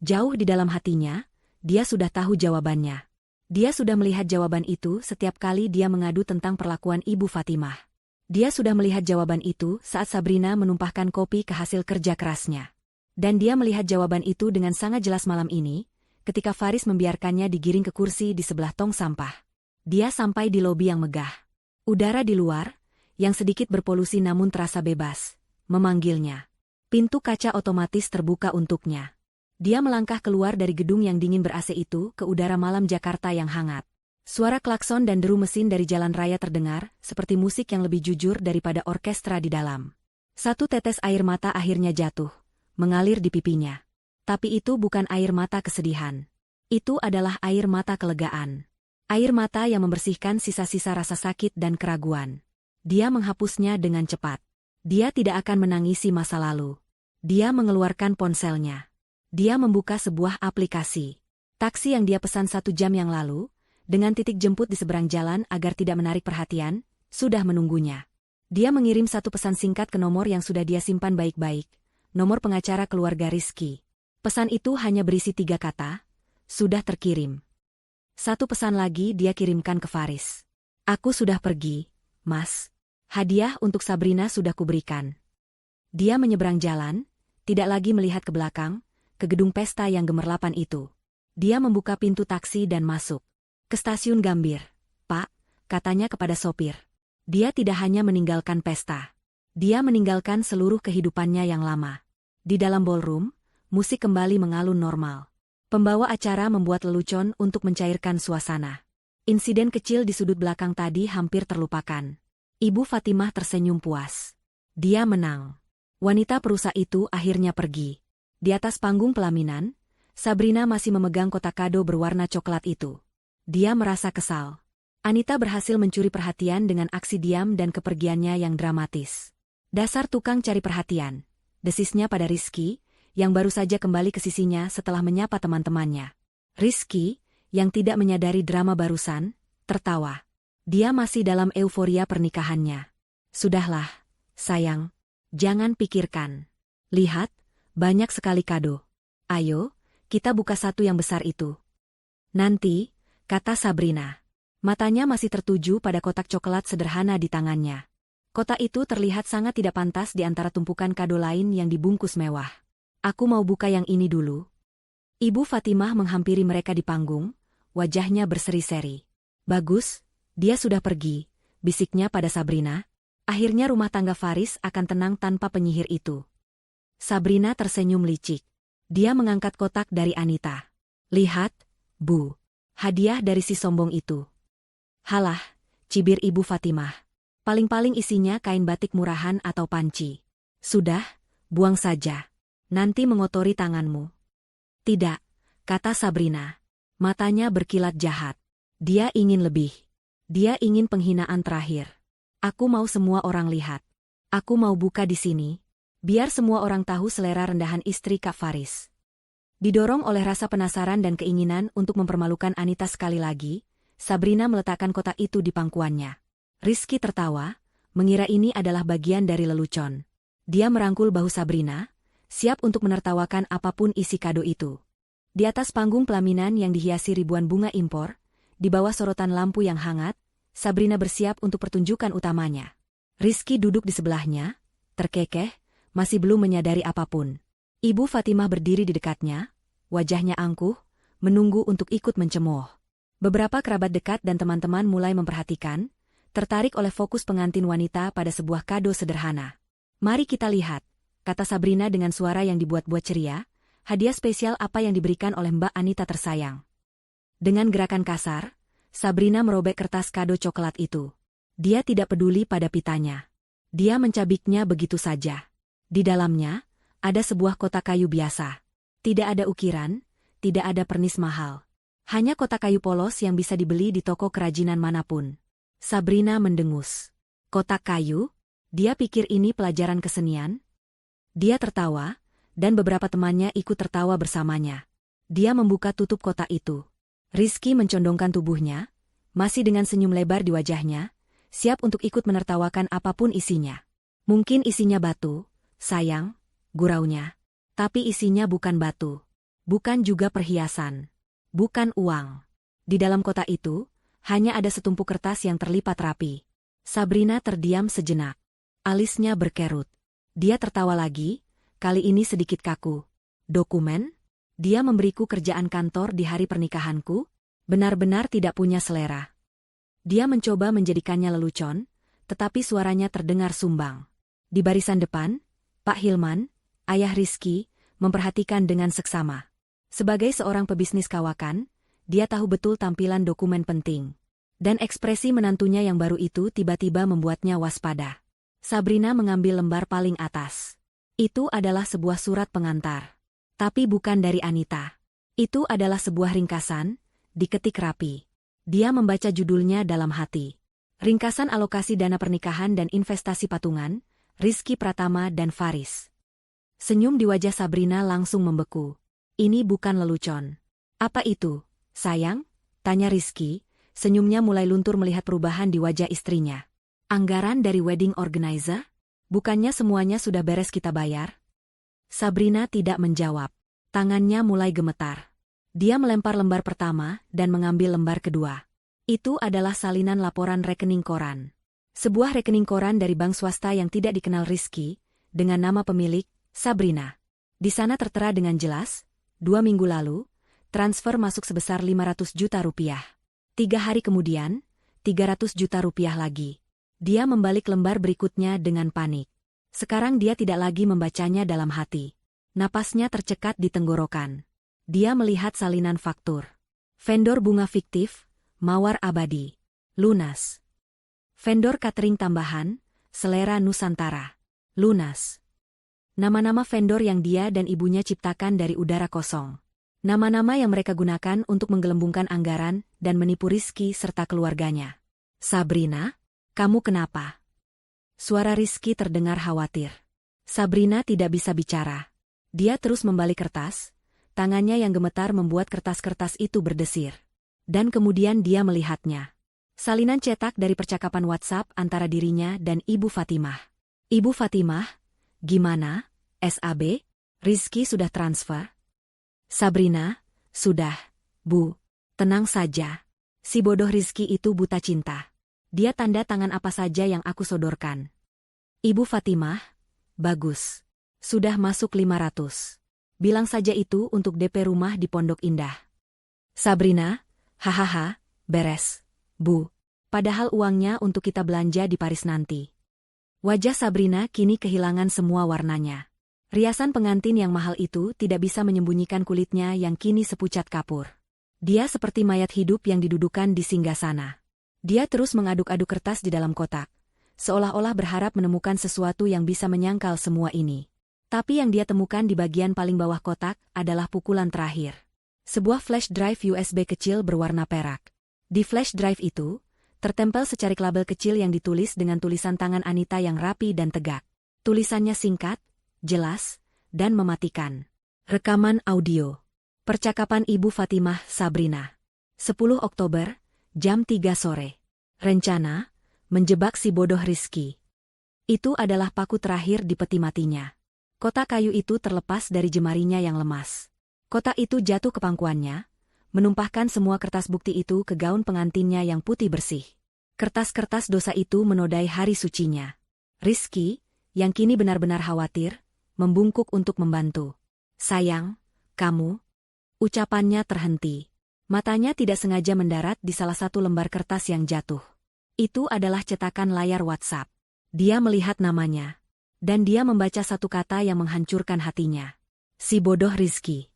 Jauh di dalam hatinya, dia sudah tahu jawabannya. Dia sudah melihat jawaban itu setiap kali dia mengadu tentang perlakuan Ibu Fatimah. Dia sudah melihat jawaban itu saat Sabrina menumpahkan kopi ke hasil kerja kerasnya. Dan dia melihat jawaban itu dengan sangat jelas malam ini, ketika Faris membiarkannya digiring ke kursi di sebelah tong sampah. Dia sampai di lobi yang megah. Udara di luar, yang sedikit berpolusi namun terasa bebas, memanggilnya. Pintu kaca otomatis terbuka untuknya. Dia melangkah keluar dari gedung yang dingin ber-AC itu ke udara malam Jakarta yang hangat. Suara klakson dan deru mesin dari jalan raya terdengar, seperti musik yang lebih jujur daripada orkestra di dalam. Satu tetes air mata akhirnya jatuh, mengalir di pipinya. Tapi itu bukan air mata kesedihan. Itu adalah air mata kelegaan. Air mata yang membersihkan sisa-sisa rasa sakit dan keraguan. Dia menghapusnya dengan cepat. Dia tidak akan menangisi masa lalu. Dia mengeluarkan ponselnya. Dia membuka sebuah aplikasi. Taksi yang dia pesan 1 jam yang lalu, dengan titik jemput di seberang jalan agar tidak menarik perhatian, sudah menunggunya. Dia mengirim 1 pesan singkat ke nomor yang sudah dia simpan baik-baik, nomor pengacara keluarga Rizky. Pesan itu hanya berisi 3 kata, sudah terkirim. 1 pesan lagi dia kirimkan ke Faris. Aku sudah pergi, Mas. Hadiah untuk Sabrina sudah kuberikan. Dia menyeberang jalan, tidak lagi melihat ke belakang, ke gedung pesta yang gemerlapan itu. Dia membuka pintu taksi dan masuk ke stasiun Gambir. Pak, katanya kepada sopir. Dia tidak hanya meninggalkan pesta. Dia meninggalkan seluruh kehidupannya yang lama. Di dalam ballroom, musik kembali mengalun normal. Pembawa acara membuat lelucon untuk mencairkan suasana. Insiden kecil di sudut belakang tadi hampir terlupakan. Ibu Fatimah tersenyum puas. Dia menang. Wanita perusa itu akhirnya pergi. Di atas panggung pelaminan, Sabrina masih memegang kotak kado berwarna coklat itu. Dia merasa kesal. Anita berhasil mencuri perhatian dengan aksi diam dan kepergiannya yang dramatis. Dasar tukang cari perhatian, desisnya pada Rizky, yang baru saja kembali ke sisinya setelah menyapa teman-temannya. Rizky, yang tidak menyadari drama barusan, tertawa. Dia masih dalam euforia pernikahannya. Sudahlah, sayang, jangan pikirkan. Lihat, banyak sekali kado. Ayo, kita buka satu yang besar itu. Nanti, kata Sabrina. Matanya masih tertuju pada kotak coklat sederhana di tangannya. Kotak itu terlihat sangat tidak pantas di antara tumpukan kado lain yang dibungkus mewah. Aku mau buka yang ini dulu. Ibu Fatimah menghampiri mereka di panggung, wajahnya berseri-seri. Bagus, dia sudah pergi, bisiknya pada Sabrina. Akhirnya rumah tangga Faris akan tenang tanpa penyihir itu. Sabrina tersenyum licik. Dia mengangkat kotak dari Anita. Lihat, Bu. Hadiah dari si sombong itu. Halah, cibir Ibu Fatimah. Paling-paling isinya kain batik murahan atau panci. Sudah, buang saja. Nanti mengotori tanganmu. Tidak, kata Sabrina. Matanya berkilat jahat. Dia ingin lebih. Dia ingin penghinaan terakhir. Aku mau semua orang lihat. Aku mau buka di sini. Biar semua orang tahu selera rendahan istri Kak Faris. Didorong oleh rasa penasaran dan keinginan untuk mempermalukan Anita sekali lagi, Sabrina meletakkan kotak itu di pangkuannya. Rizky tertawa, mengira ini adalah bagian dari lelucon. Dia merangkul bahu Sabrina, siap untuk menertawakan apapun isi kado itu. Di atas panggung pelaminan yang dihiasi ribuan bunga impor, di bawah sorotan lampu yang hangat, Sabrina bersiap untuk pertunjukan utamanya. Rizky duduk di sebelahnya, terkekeh, masih belum menyadari apapun. Ibu Fatimah berdiri di dekatnya, wajahnya angkuh, menunggu untuk ikut mencemooh. Beberapa kerabat dekat dan teman-teman mulai memperhatikan, tertarik oleh fokus pengantin wanita pada sebuah kado sederhana. Mari kita lihat, kata Sabrina dengan suara yang dibuat-buat ceria, hadiah spesial apa yang diberikan oleh Mbak Anita tersayang. Dengan gerakan kasar, Sabrina merobek kertas kado coklat itu. Dia tidak peduli pada pitanya. Dia mencabiknya begitu saja. Di dalamnya, ada sebuah kotak kayu biasa. Tidak ada ukiran, tidak ada pernis mahal. Hanya kotak kayu polos yang bisa dibeli di toko kerajinan manapun. Sabrina mendengus. Kotak kayu? Dia pikir ini pelajaran kesenian? Dia tertawa, dan beberapa temannya ikut tertawa bersamanya. Dia membuka tutup kotak itu. Rizky mencondongkan tubuhnya, masih dengan senyum lebar di wajahnya, siap untuk ikut menertawakan apapun isinya. Mungkin isinya batu, sayang, guraunya. Tapi isinya bukan batu. Bukan juga perhiasan. Bukan uang. Di dalam kotak itu, hanya ada setumpuk kertas yang terlipat rapi. Sabrina terdiam sejenak. Alisnya berkerut. Dia tertawa lagi, kali ini sedikit kaku. Dokumen? Dia memberiku kerjaan kantor di hari pernikahanku? Benar-benar tidak punya selera. Dia mencoba menjadikannya lelucon, tetapi suaranya terdengar sumbang. Di barisan depan, Pak Hilman, ayah Rizky, memperhatikan dengan seksama. Sebagai seorang pebisnis kawakan, dia tahu betul tampilan dokumen penting. Dan ekspresi menantunya yang baru itu tiba-tiba membuatnya waspada. Sabrina mengambil lembar paling atas. Itu adalah sebuah surat pengantar. Tapi bukan dari Anita. Itu adalah sebuah ringkasan, diketik rapi. Dia membaca judulnya dalam hati. Ringkasan alokasi dana pernikahan dan investasi patungan, Rizky Pratama dan Faris. Senyum di wajah Sabrina langsung membeku. Ini bukan lelucon. Apa itu, sayang? Tanya Rizky, senyumnya mulai luntur melihat perubahan di wajah istrinya. Anggaran dari wedding organizer? Bukannya semuanya sudah beres kita bayar? Sabrina tidak menjawab. Tangannya mulai gemetar. Dia melempar lembar pertama dan mengambil lembar kedua. Itu adalah salinan laporan rekening koran. Sebuah rekening koran dari bank swasta yang tidak dikenal Rizky, dengan nama pemilik, Sabrina. Di sana tertera dengan jelas, 2 minggu lalu, transfer masuk sebesar 500 juta rupiah. 3 hari kemudian, 300 juta rupiah lagi. Dia membalik lembar berikutnya dengan panik. Sekarang dia tidak lagi membacanya dalam hati. Napasnya tercekat di tenggorokan. Dia melihat salinan faktur. Vendor bunga fiktif, Mawar Abadi. Lunas. Vendor catering tambahan, Selera Nusantara. Lunas. Nama-nama vendor yang dia dan ibunya ciptakan dari udara kosong. Nama-nama yang mereka gunakan untuk menggelembungkan anggaran dan menipu Rizky serta keluarganya. Sabrina, kamu kenapa? Suara Rizky terdengar khawatir. Sabrina tidak bisa bicara. Dia terus membalik kertas. Tangannya yang gemetar membuat kertas-kertas itu berdesir. Dan kemudian dia melihatnya. Salinan cetak dari percakapan WhatsApp antara dirinya dan Ibu Fatimah. Ibu Fatimah, gimana? SAB? Rizky sudah transfer? Sabrina, sudah, Bu. Tenang saja. Si bodoh Rizky itu buta cinta. Dia tanda tangan apa saja yang aku sodorkan. Ibu Fatimah, bagus. Sudah masuk 500. Bilang saja itu untuk DP rumah di Pondok Indah. Sabrina, hahaha, beres, Bu. Padahal uangnya untuk kita belanja di Paris nanti. Wajah Sabrina kini kehilangan semua warnanya. Riasan pengantin yang mahal itu tidak bisa menyembunyikan kulitnya yang kini sepucat kapur. Dia seperti mayat hidup yang didudukan di singgasana. Dia terus mengaduk-aduk kertas di dalam kotak, seolah-olah berharap menemukan sesuatu yang bisa menyangkal semua ini. Tapi yang dia temukan di bagian paling bawah kotak adalah pukulan terakhir. Sebuah flash drive USB kecil berwarna perak. Di flash drive itu, tertempel secarik label kecil yang ditulis dengan tulisan tangan Anita yang rapi dan tegak. Tulisannya singkat, jelas, dan mematikan. Rekaman audio. Percakapan Ibu Fatimah Sabrina. 10 Oktober, jam 3 sore. Rencana, menjebak si bodoh Rizky. Itu adalah paku terakhir di peti matinya. Kotak kayu itu terlepas dari jemarinya yang lemas. Kotak itu jatuh ke pangkuannya, menumpahkan semua kertas bukti itu ke gaun pengantinnya yang putih bersih. Kertas-kertas dosa itu menodai hari sucinya. Rizky, yang kini benar-benar khawatir, membungkuk untuk membantu. Sayang, kamu. Ucapannya terhenti. Matanya tidak sengaja mendarat di salah satu lembar kertas yang jatuh. Itu adalah cetakan layar WhatsApp. Dia melihat namanya. Dan dia membaca satu kata yang menghancurkan hatinya. Si bodoh Rizky.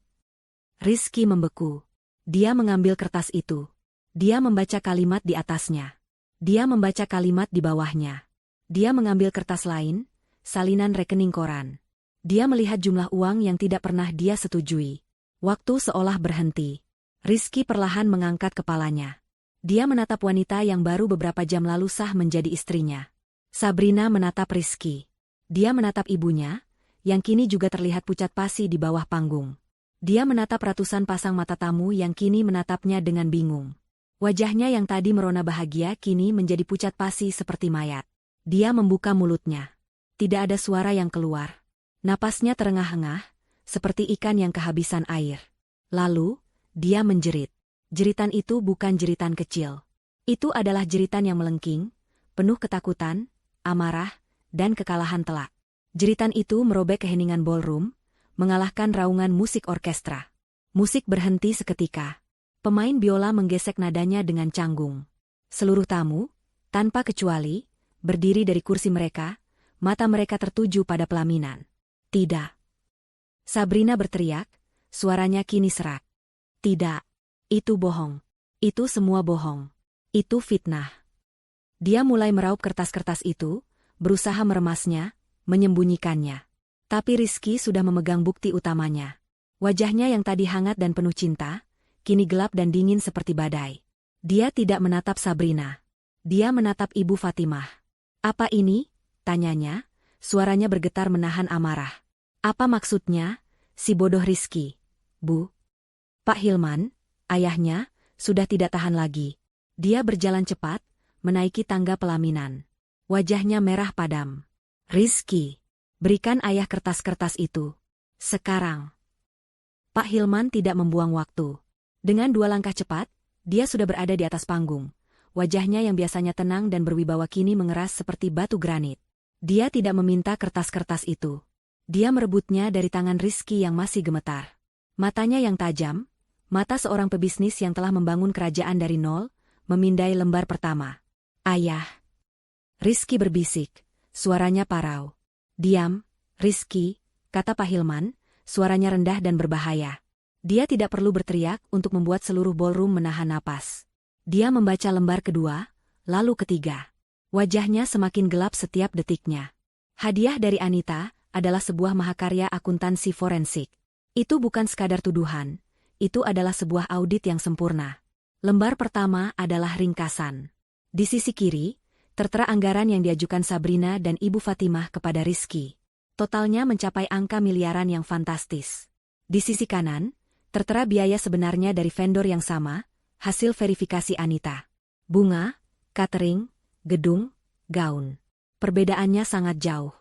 Rizky membeku. Dia mengambil kertas itu. Dia membaca kalimat di atasnya. Dia membaca kalimat di bawahnya. Dia mengambil kertas lain, salinan rekening koran. Dia melihat jumlah uang yang tidak pernah dia setujui. Waktu seolah berhenti. Rizky perlahan mengangkat kepalanya. Dia menatap wanita yang baru beberapa jam lalu sah menjadi istrinya. Sabrina menatap Rizky. Dia menatap ibunya, yang kini juga terlihat pucat pasi di bawah panggung. Dia menatap ratusan pasang mata tamu yang kini menatapnya dengan bingung. Wajahnya yang tadi merona bahagia kini menjadi pucat pasi seperti mayat. Dia membuka mulutnya. Tidak ada suara yang keluar. Napasnya terengah-engah, seperti ikan yang kehabisan air. Lalu, dia menjerit. Jeritan itu bukan jeritan kecil. Itu adalah jeritan yang melengking, penuh ketakutan, amarah, dan kekalahan telak. Jeritan itu merobek keheningan ballroom, mengalahkan raungan musik orkestra. Musik berhenti seketika. Pemain biola menggesek nadanya dengan canggung. Seluruh tamu, tanpa kecuali, berdiri dari kursi mereka, mata mereka tertuju pada pelaminan. Tidak. Sabrina berteriak, suaranya kini serak. Tidak. Itu bohong. Itu semua bohong. Itu fitnah. Dia mulai meraup kertas-kertas itu, berusaha meremasnya, menyembunyikannya. Tapi Rizky sudah memegang bukti utamanya. Wajahnya yang tadi hangat dan penuh cinta, kini gelap dan dingin seperti badai. Dia tidak menatap Sabrina. Dia menatap Ibu Fatimah. Apa ini? Tanyanya, suaranya bergetar menahan amarah. Apa maksudnya, si bodoh Rizky? Bu. Pak Hilman, ayahnya, sudah tidak tahan lagi. Dia berjalan cepat, menaiki tangga pelaminan. Wajahnya merah padam. Rizky, berikan ayah kertas-kertas itu. Sekarang. Pak Hilman tidak membuang waktu. Dengan 2 langkah cepat, dia sudah berada di atas panggung. Wajahnya yang biasanya tenang dan berwibawa kini mengeras seperti batu granit. Dia tidak meminta kertas-kertas itu. Dia merebutnya dari tangan Rizky yang masih gemetar. Matanya yang tajam, mata seorang pebisnis yang telah membangun kerajaan dari nol, memindai lembar pertama. Ayah. Rizky berbisik, suaranya parau. Diam, Rizky, kata Pak Hilman, suaranya rendah dan berbahaya. Dia tidak perlu berteriak untuk membuat seluruh ballroom menahan napas. Dia membaca lembar kedua, lalu ketiga. Wajahnya semakin gelap setiap detiknya. Hadiah dari Anita adalah sebuah mahakarya akuntansi forensik. Itu bukan sekadar tuduhan, itu adalah sebuah audit yang sempurna. Lembar pertama adalah ringkasan. Di sisi kiri, tertera anggaran yang diajukan Sabrina dan Ibu Fatimah kepada Rizky. Totalnya mencapai angka miliaran yang fantastis. Di sisi kanan, tertera biaya sebenarnya dari vendor yang sama, hasil verifikasi Anita. Bunga, catering, gedung, gaun. Perbedaannya sangat jauh.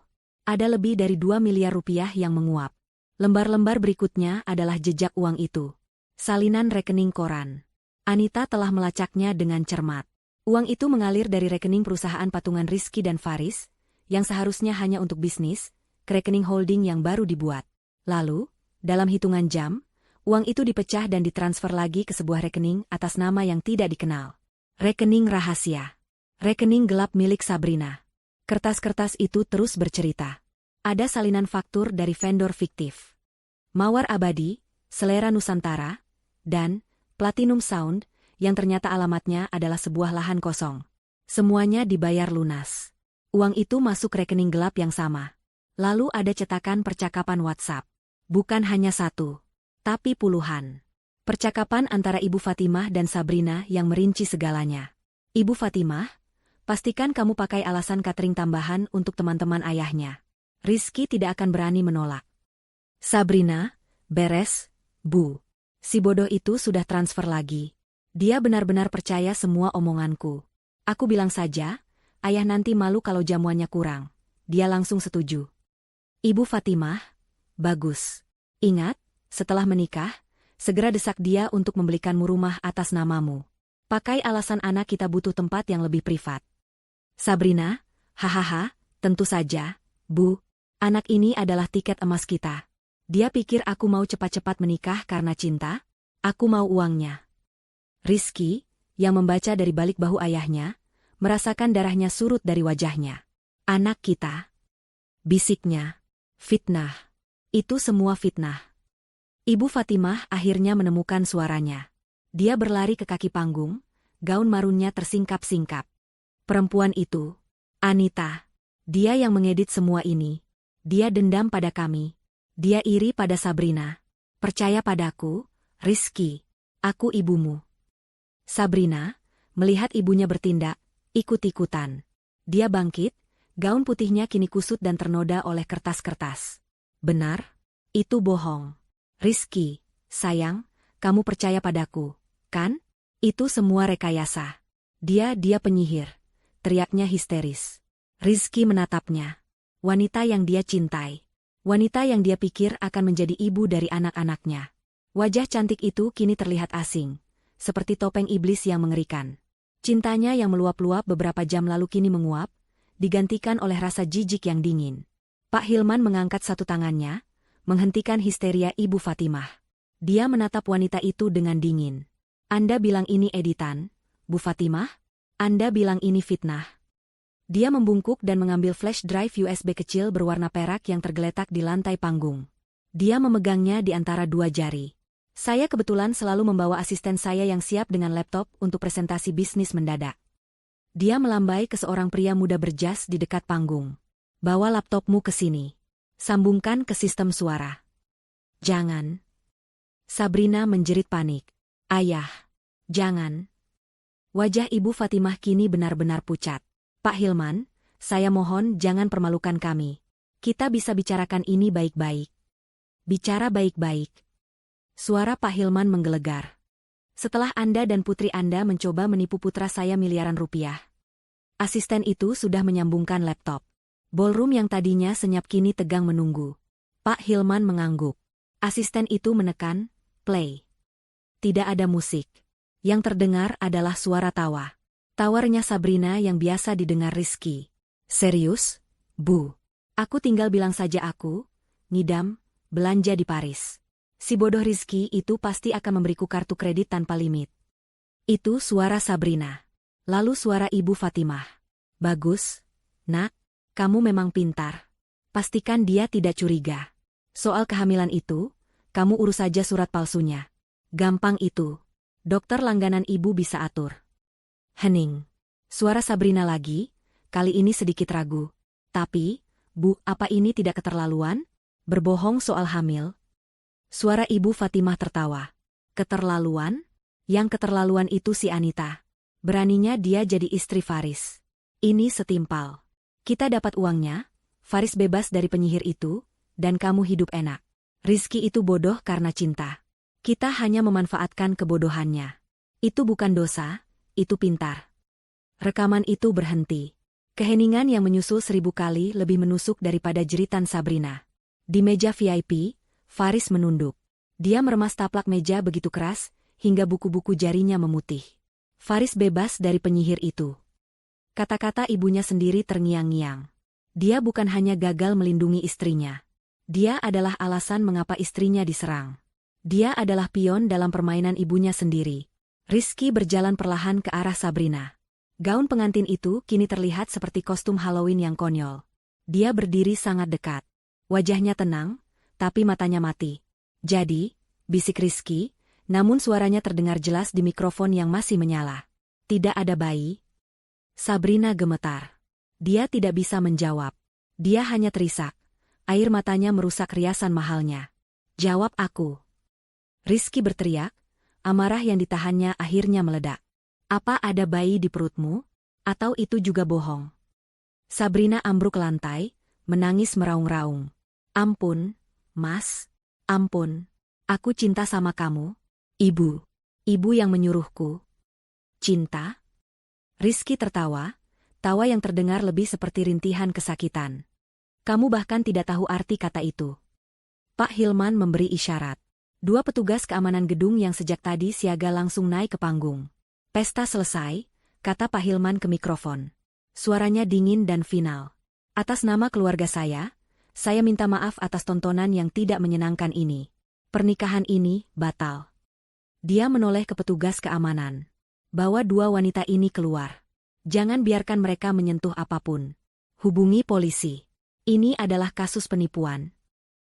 Ada lebih dari 2 miliar rupiah yang menguap. Lembar-lembar berikutnya adalah jejak uang itu. Salinan rekening koran. Anita telah melacaknya dengan cermat. Uang itu mengalir dari rekening perusahaan patungan Rizky dan Faris, yang seharusnya hanya untuk bisnis, ke rekening holding yang baru dibuat. Lalu, dalam hitungan jam, uang itu dipecah dan ditransfer lagi ke sebuah rekening atas nama yang tidak dikenal. Rekening rahasia. Rekening gelap milik Sabrina. Kertas-kertas itu terus bercerita. Ada salinan faktur dari vendor fiktif. Mawar Abadi, Selera Nusantara, dan Platinum Sound, yang ternyata alamatnya adalah sebuah lahan kosong. Semuanya dibayar lunas. Uang itu masuk rekening gelap yang sama. Lalu ada cetakan percakapan WhatsApp. Bukan hanya satu, tapi puluhan. Percakapan antara Ibu Fatimah dan Sabrina yang merinci segalanya. Ibu Fatimah, pastikan kamu pakai alasan catering tambahan untuk teman-teman ayahnya. Rizky tidak akan berani menolak. Sabrina, beres, Bu. Si bodoh itu sudah transfer lagi. Dia benar-benar percaya semua omonganku. Aku bilang saja, ayah nanti malu kalau jamuannya kurang. Dia langsung setuju. Ibu Fatimah, bagus. Ingat, setelah menikah, segera desak dia untuk membelikanmu rumah atas namamu. Pakai alasan anak kita butuh tempat yang lebih privat. Sabrina, hahaha, tentu saja, Bu. Anak ini adalah tiket emas kita. Dia pikir aku mau cepat-cepat menikah karena cinta? Aku mau uangnya. Rizky, yang membaca dari balik bahu ayahnya, merasakan darahnya surut dari wajahnya. Anak kita. Bisiknya. Fitnah. Itu semua fitnah. Ibu Fatimah akhirnya menemukan suaranya. Dia berlari ke kaki panggung, gaun marunnya tersingkap-singkap. Perempuan itu, Anita. Dia yang mengedit semua ini. Dia dendam pada kami. Dia iri pada Sabrina. Percaya padaku, Rizky. Aku ibumu. Sabrina, melihat ibunya bertindak, ikut-ikutan. Dia bangkit, gaun putihnya kini kusut dan ternoda oleh kertas-kertas. Benar? Itu bohong. Rizky, sayang, kamu percaya padaku, kan? Itu semua rekayasa. Dia penyihir. Teriaknya histeris. Rizky menatapnya. Wanita yang dia cintai. Wanita yang dia pikir akan menjadi ibu dari anak-anaknya. Wajah cantik itu kini terlihat asing. Seperti topeng iblis yang mengerikan. Cintanya yang meluap-luap beberapa jam lalu kini menguap, digantikan oleh rasa jijik yang dingin. Pak Hilman mengangkat satu tangannya, menghentikan histeria Ibu Fatimah. Dia menatap wanita itu dengan dingin. Anda bilang ini editan, Bu Fatimah? Anda bilang ini fitnah. Dia membungkuk dan mengambil flash drive USB kecil berwarna perak yang tergeletak di lantai panggung. Dia memegangnya di antara 2 jari. Saya kebetulan selalu membawa asisten saya yang siap dengan laptop untuk presentasi bisnis mendadak. Dia melambai ke seorang pria muda berjas di dekat panggung. Bawa laptopmu ke sini. Sambungkan ke sistem suara. Jangan. Sabrina menjerit panik. Ayah. Jangan. Wajah Ibu Fatimah kini benar-benar pucat. Pak Hilman, saya mohon jangan permalukan kami. Kita bisa bicarakan ini baik-baik. Bicara baik-baik. Suara Pak Hilman menggelegar. Setelah Anda dan putri Anda mencoba menipu putra saya miliaran rupiah. Asisten itu sudah menyambungkan laptop. Ballroom yang tadinya senyap kini tegang menunggu. Pak Hilman mengangguk. Asisten itu menekan play. Tidak ada musik. Yang terdengar adalah suara tawa. Tawarnya Sabrina yang biasa didengar Rizky. Serius, Bu? Aku tinggal bilang saja aku, ngidam, belanja di Paris. Si bodoh Rizky itu pasti akan memberiku kartu kredit tanpa limit. Itu suara Sabrina. Lalu suara Ibu Fatimah. Bagus, Nak, kamu memang pintar. Pastikan dia tidak curiga. Soal kehamilan itu, kamu urus saja surat palsunya. Gampang itu. Dokter langganan ibu bisa atur. Hening. Suara Sabrina lagi, kali ini sedikit ragu. Tapi, Bu, apa ini tidak keterlaluan? Berbohong soal hamil? Suara Ibu Fatimah tertawa. Keterlaluan? Yang keterlaluan itu si Anita. Beraninya dia jadi istri Faris. Ini setimpal. Kita dapat uangnya, Faris bebas dari penyihir itu, dan kamu hidup enak. Rizky itu bodoh karena cinta. Kita hanya memanfaatkan kebodohannya. Itu bukan dosa, itu pintar. Rekaman itu berhenti. Keheningan yang menyusul 1000 kali lebih menusuk daripada jeritan Sabrina. Di meja VIP, Faris menunduk. Dia meremas taplak meja begitu keras, hingga buku-buku jarinya memutih. Faris bebas dari penyihir itu. Kata-kata ibunya sendiri terngiang-ngiang. Dia bukan hanya gagal melindungi istrinya. Dia adalah alasan mengapa istrinya diserang. Dia adalah pion dalam permainan ibunya sendiri. Rizky berjalan perlahan ke arah Sabrina. Gaun pengantin itu kini terlihat seperti kostum Halloween yang konyol. Dia berdiri sangat dekat. Wajahnya tenang, tapi matanya mati. Jadi, bisik Rizky, namun suaranya terdengar jelas di mikrofon yang masih menyala. Tidak ada bayi. Sabrina gemetar. Dia tidak bisa menjawab. Dia hanya terisak. Air matanya merusak riasan mahalnya. Jawab aku. Rizky berteriak, amarah yang ditahannya akhirnya meledak. Apa ada bayi di perutmu? Atau itu juga bohong? Sabrina ambruk ke lantai, menangis meraung-raung. Ampun, Mas. Ampun. Aku cinta sama kamu. Ibu. Ibu yang menyuruhku. Cinta? Rizky tertawa, tawa yang terdengar lebih seperti rintihan kesakitan. Kamu bahkan tidak tahu arti kata itu. Pak Hilman memberi isyarat. 2 petugas keamanan gedung yang sejak tadi siaga langsung naik ke panggung. Pesta selesai, kata Pak Hilman ke mikrofon. Suaranya dingin dan final. Atas nama keluarga saya minta maaf atas tontonan yang tidak menyenangkan ini. Pernikahan ini batal. Dia menoleh ke petugas keamanan. Bawa 2 wanita ini keluar. Jangan biarkan mereka menyentuh apapun. Hubungi polisi. Ini adalah kasus penipuan.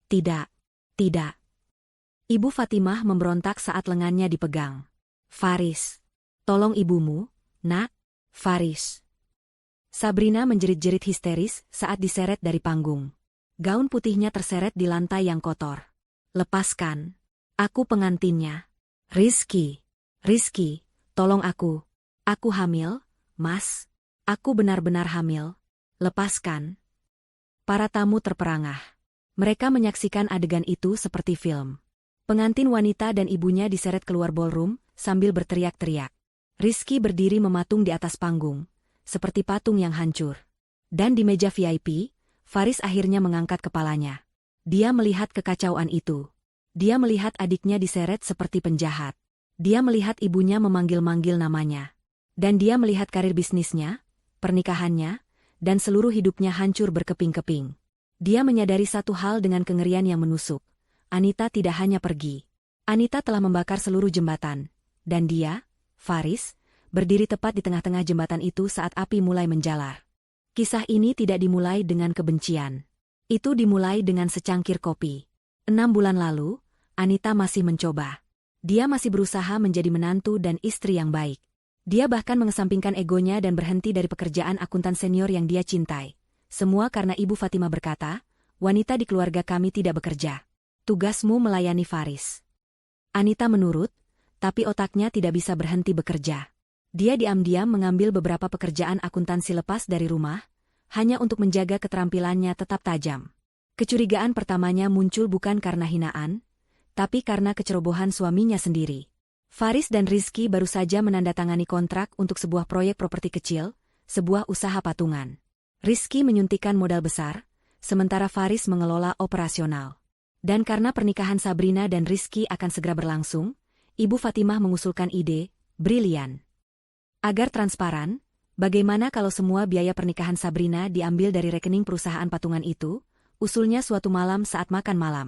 Tidak. Tidak. Ibu Fatimah memberontak saat lengannya dipegang. Faris. Tolong ibumu, Nak. Faris. Sabrina menjerit-jerit histeris saat diseret dari panggung. Gaun putihnya terseret di lantai yang kotor. Lepaskan. Aku pengantinnya. Rizky. Rizky, tolong aku. Aku hamil, Mas. Aku benar-benar hamil. Lepaskan. Para tamu terperangah. Mereka menyaksikan adegan itu seperti film. Pengantin wanita dan ibunya diseret keluar ballroom sambil berteriak-teriak. Rizky berdiri mematung di atas panggung, seperti patung yang hancur. Dan di meja VIP, Faris akhirnya mengangkat kepalanya. Dia melihat kekacauan itu. Dia melihat adiknya diseret seperti penjahat. Dia melihat ibunya memanggil-manggil namanya. Dan dia melihat karir bisnisnya, pernikahannya, dan seluruh hidupnya hancur berkeping-keping. Dia menyadari satu hal dengan kengerian yang menusuk. Anita tidak hanya pergi. Anita telah membakar seluruh jembatan. Dan dia, Faris, berdiri tepat di tengah-tengah jembatan itu saat api mulai menjalar. Kisah ini tidak dimulai dengan kebencian. Itu dimulai dengan secangkir kopi. 6 bulan lalu, Anita masih mencoba. Dia masih berusaha menjadi menantu dan istri yang baik. Dia bahkan mengesampingkan egonya dan berhenti dari pekerjaan akuntan senior yang dia cintai. Semua karena Ibu Fatimah berkata, wanita di keluarga kami tidak bekerja. Tugasmu melayani Faris. Anita menurut, tapi otaknya tidak bisa berhenti bekerja. Dia diam-diam mengambil beberapa pekerjaan akuntansi lepas dari rumah, hanya untuk menjaga keterampilannya tetap tajam. Kecurigaan pertamanya muncul bukan karena hinaan, tapi karena kecerobohan suaminya sendiri. Faris dan Rizky baru saja menandatangani kontrak untuk sebuah proyek properti kecil, sebuah usaha patungan. Rizky menyuntikkan modal besar, sementara Faris mengelola operasional. Dan karena pernikahan Sabrina dan Rizky akan segera berlangsung, Ibu Fatimah mengusulkan ide brilian. Agar transparan, bagaimana kalau semua biaya pernikahan Sabrina diambil dari rekening perusahaan patungan itu? Usulnya suatu malam saat makan malam.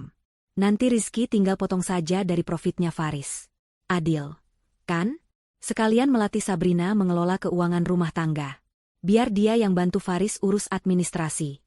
Nanti Rizky tinggal potong saja dari profitnya Faris. Adil, kan? Sekalian melatih Sabrina mengelola keuangan rumah tangga. Biar dia yang bantu Faris urus administrasi.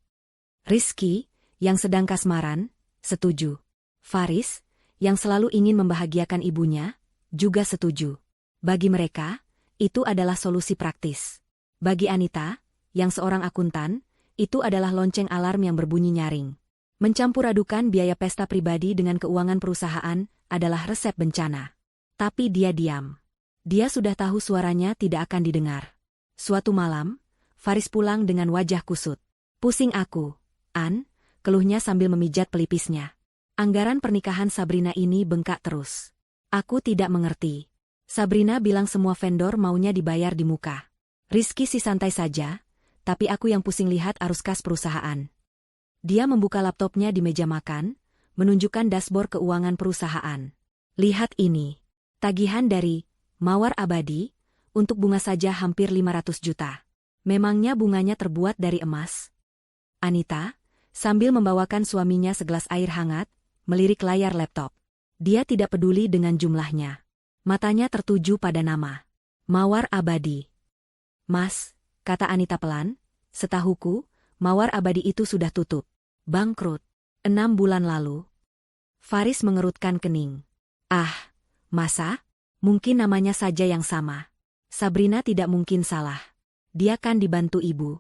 Rizky, yang sedang kasmaran, setuju. Faris, yang selalu ingin membahagiakan ibunya, juga setuju. Bagi mereka, itu adalah solusi praktis. Bagi Anita, yang seorang akuntan, itu adalah lonceng alarm yang berbunyi nyaring. Mencampur adukan biaya pesta pribadi dengan keuangan perusahaan adalah resep bencana. Tapi dia diam. Dia sudah tahu suaranya tidak akan didengar. Suatu malam, Faris pulang dengan wajah kusut. Pusing aku, An, keluhnya sambil memijat pelipisnya. Anggaran pernikahan Sabrina ini bengkak terus. Aku tidak mengerti. Sabrina bilang semua vendor maunya dibayar di muka. Rizky sih santai saja, tapi aku yang pusing lihat arus kas perusahaan. Dia membuka laptopnya di meja makan, menunjukkan dashboard keuangan perusahaan. Lihat ini. Tagihan dari Mawar Abadi, untuk bunga saja hampir 500 juta. Memangnya bunganya terbuat dari emas? Anita, sambil membawakan suaminya segelas air hangat, melirik layar laptop. Dia tidak peduli dengan jumlahnya. Matanya tertuju pada nama. Mawar Abadi. Mas, kata Anita pelan, setahuku, Mawar Abadi itu sudah tutup. Bangkrut. 6 bulan lalu. Faris mengerutkan kening. Ah, masa? Mungkin namanya saja yang sama. Sabrina tidak mungkin salah. Dia kan dibantu ibu.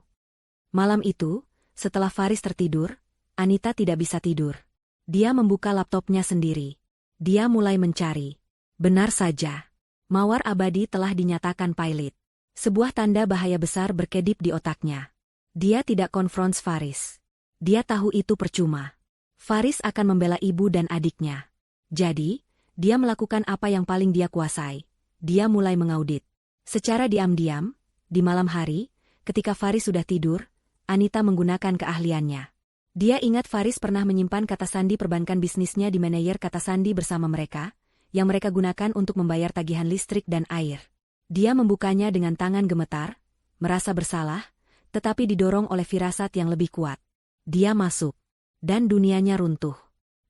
Malam itu, setelah Faris tertidur, Anita tidak bisa tidur. Dia membuka laptopnya sendiri. Dia mulai mencari. Benar saja. Mawar Abadi telah dinyatakan pilot. Sebuah tanda bahaya besar berkedip di otaknya. Dia tidak konfront Faris. Dia tahu itu percuma. Faris akan membela ibu dan adiknya. Jadi, dia melakukan apa yang paling dia kuasai. Dia mulai mengaudit. Secara diam-diam, di malam hari, ketika Faris sudah tidur, Anita menggunakan keahliannya. Dia ingat Faris pernah menyimpan kata sandi perbankan bisnisnya di manajer kata sandi bersama mereka, yang mereka gunakan untuk membayar tagihan listrik dan air. Dia membukanya dengan tangan gemetar, merasa bersalah, tetapi didorong oleh firasat yang lebih kuat. Dia masuk, dan dunianya runtuh.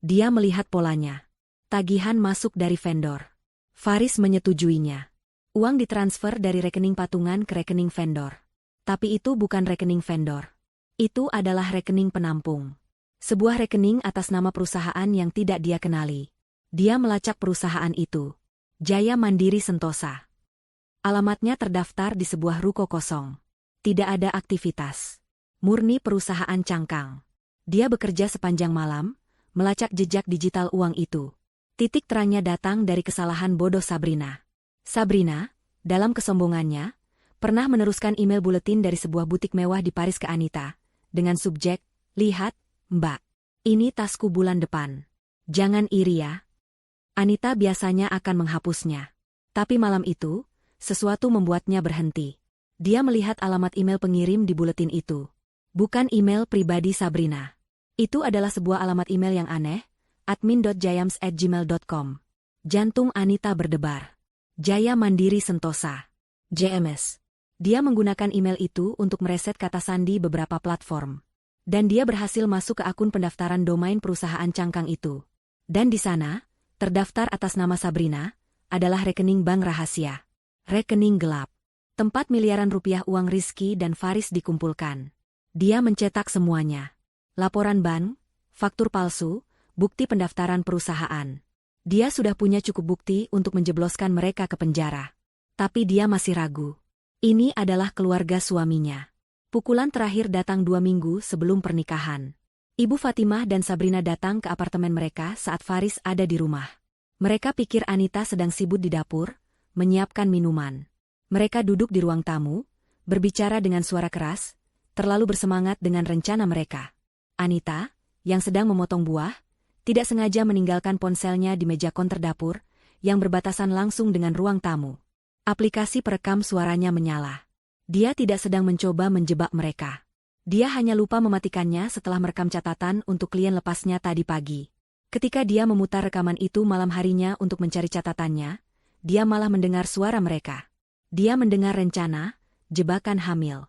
Dia melihat polanya. Tagihan masuk dari vendor. Faris menyetujuinya. Uang ditransfer dari rekening patungan ke rekening vendor. Tapi itu bukan rekening vendor. Itu adalah rekening penampung. Sebuah rekening atas nama perusahaan yang tidak dia kenali. Dia melacak perusahaan itu. Jaya Mandiri Sentosa. Alamatnya terdaftar di sebuah ruko kosong. Tidak ada aktivitas. Murni perusahaan cangkang. Dia bekerja sepanjang malam, melacak jejak digital uang itu. Titik terangnya datang dari kesalahan bodoh Sabrina. Sabrina, dalam kesombongannya, pernah meneruskan email buletin dari sebuah butik mewah di Paris ke Anita, dengan subjek, "Lihat, Mbak. Ini tasku bulan depan. Jangan iri ya." Anita biasanya akan menghapusnya. Tapi malam itu, sesuatu membuatnya berhenti. Dia melihat alamat email pengirim di buletin itu. Bukan email pribadi Sabrina. Itu adalah sebuah alamat email yang aneh, admin.jayams@gmail.com. Jantung Anita berdebar. Jaya Mandiri Sentosa. JMS. Dia menggunakan email itu untuk mereset kata sandi beberapa platform. Dan dia berhasil masuk ke akun pendaftaran domain perusahaan cangkang itu. Dan di sana, terdaftar atas nama Sabrina, adalah rekening bank rahasia. Rekening gelap. Tempat miliaran rupiah uang Rizky dan Faris dikumpulkan. Dia mencetak semuanya. Laporan bank, faktur palsu, bukti pendaftaran perusahaan. Dia sudah punya cukup bukti untuk menjebloskan mereka ke penjara. Tapi dia masih ragu. Ini adalah keluarga suaminya. Pukulan terakhir datang 2 minggu sebelum pernikahan. Ibu Fatimah dan Sabrina datang ke apartemen mereka saat Faris ada di rumah. Mereka pikir Anita sedang sibuk di dapur, menyiapkan minuman. Mereka duduk di ruang tamu, berbicara dengan suara keras, terlalu bersemangat dengan rencana mereka. Anita, yang sedang memotong buah, tidak sengaja meninggalkan ponselnya di meja konter dapur, yang berbatasan langsung dengan ruang tamu. Aplikasi perekam suaranya menyala. Dia tidak sedang mencoba menjebak mereka. Dia hanya lupa mematikannya setelah merekam catatan untuk klien lepasnya tadi pagi. Ketika dia memutar rekaman itu malam harinya untuk mencari catatannya, dia malah mendengar suara mereka. Dia mendengar rencana, jebakan hamil.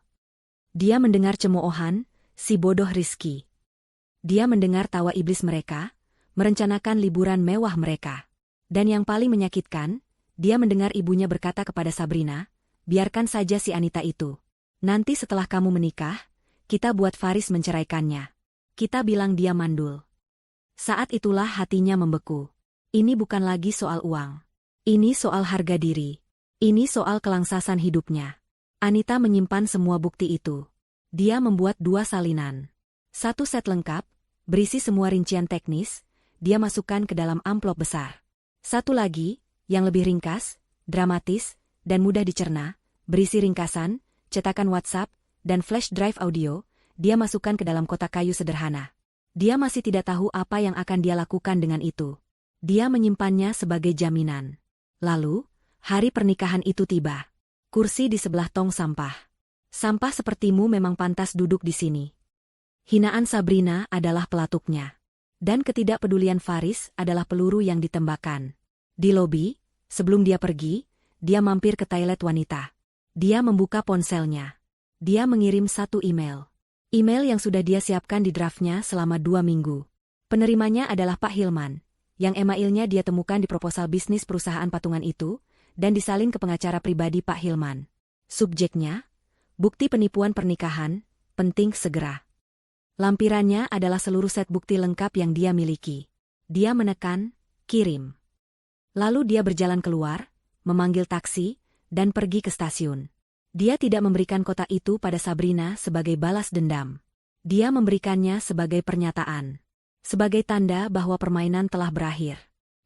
Dia mendengar cemoohan, si bodoh Rizky. Dia mendengar tawa iblis mereka, merencanakan liburan mewah mereka. Dan yang paling menyakitkan, dia mendengar ibunya berkata kepada Sabrina, biarkan saja si Anita itu. Nanti setelah kamu menikah, kita buat Faris menceraikannya. Kita bilang dia mandul. Saat itulah hatinya membeku. Ini bukan lagi soal uang. Ini soal harga diri. Ini soal kelangsasan hidupnya. Anita menyimpan semua bukti itu. Dia membuat 2 salinan. 1 set lengkap, berisi semua rincian teknis, dia masukkan ke dalam amplop besar. 1 lagi, yang lebih ringkas, dramatis, dan mudah dicerna, berisi ringkasan, cetakan WhatsApp, dan flash drive audio, dia masukkan ke dalam kotak kayu sederhana. Dia masih tidak tahu apa yang akan dia lakukan dengan itu. Dia menyimpannya sebagai jaminan. Lalu, hari pernikahan itu tiba. Kursi di sebelah tong sampah. Sampah sepertimu memang pantas duduk di sini. Hinaan Sabrina adalah pelatuknya. Dan ketidakpedulian Faris adalah peluru yang ditembakkan. Di lobi, sebelum dia pergi, dia mampir ke toilet wanita. Dia membuka ponselnya. Dia mengirim 1 email. Email yang sudah dia siapkan di draftnya selama 2 minggu. Penerimanya adalah Pak Hilman, yang emailnya dia temukan di proposal bisnis perusahaan patungan itu, dan disalin ke pengacara pribadi Pak Hilman. Subjeknya, bukti penipuan pernikahan, penting segera. Lampirannya adalah seluruh set bukti lengkap yang dia miliki. Dia menekan, kirim. Lalu dia berjalan keluar, memanggil taksi, dan pergi ke stasiun. Dia tidak memberikan kotak itu pada Sabrina sebagai balas dendam. Dia memberikannya sebagai pernyataan. Sebagai tanda bahwa permainan telah berakhir.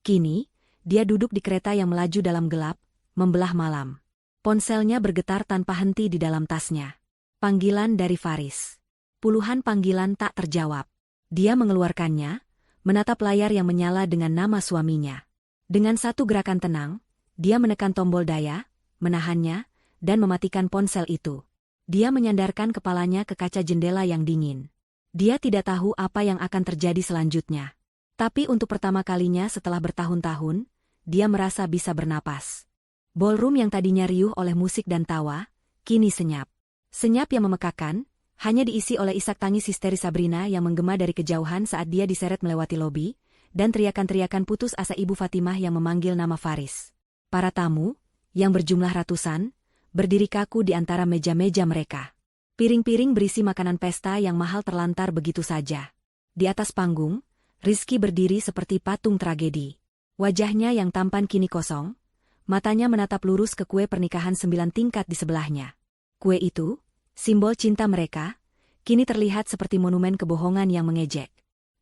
Kini, dia duduk di kereta yang melaju dalam gelap, membelah malam. Ponselnya bergetar tanpa henti di dalam tasnya. Panggilan dari Faris. Puluhan panggilan tak terjawab. Dia mengeluarkannya, menatap layar yang menyala dengan nama suaminya. Dengan 1 gerakan tenang, dia menekan tombol daya, menahannya, dan mematikan ponsel itu. Dia menyandarkan kepalanya ke kaca jendela yang dingin. Dia tidak tahu apa yang akan terjadi selanjutnya. Tapi untuk pertama kalinya setelah bertahun-tahun, dia merasa bisa bernapas. Ballroom yang tadinya riuh oleh musik dan tawa, kini senyap. Senyap yang memekakan, hanya diisi oleh isak tangis histeri Sabrina yang menggema dari kejauhan saat dia diseret melewati lobi, dan teriakan-teriakan putus asa Ibu Fatimah yang memanggil nama Faris. Para tamu, yang berjumlah ratusan, berdiri kaku di antara meja-meja mereka. Piring-piring berisi makanan pesta yang mahal terlantar begitu saja. Di atas panggung, Rizky berdiri seperti patung tragedi. Wajahnya yang tampan kini kosong, matanya menatap lurus ke kue pernikahan 9 tingkat di sebelahnya. Kue itu, simbol cinta mereka, kini terlihat seperti monumen kebohongan yang mengejek.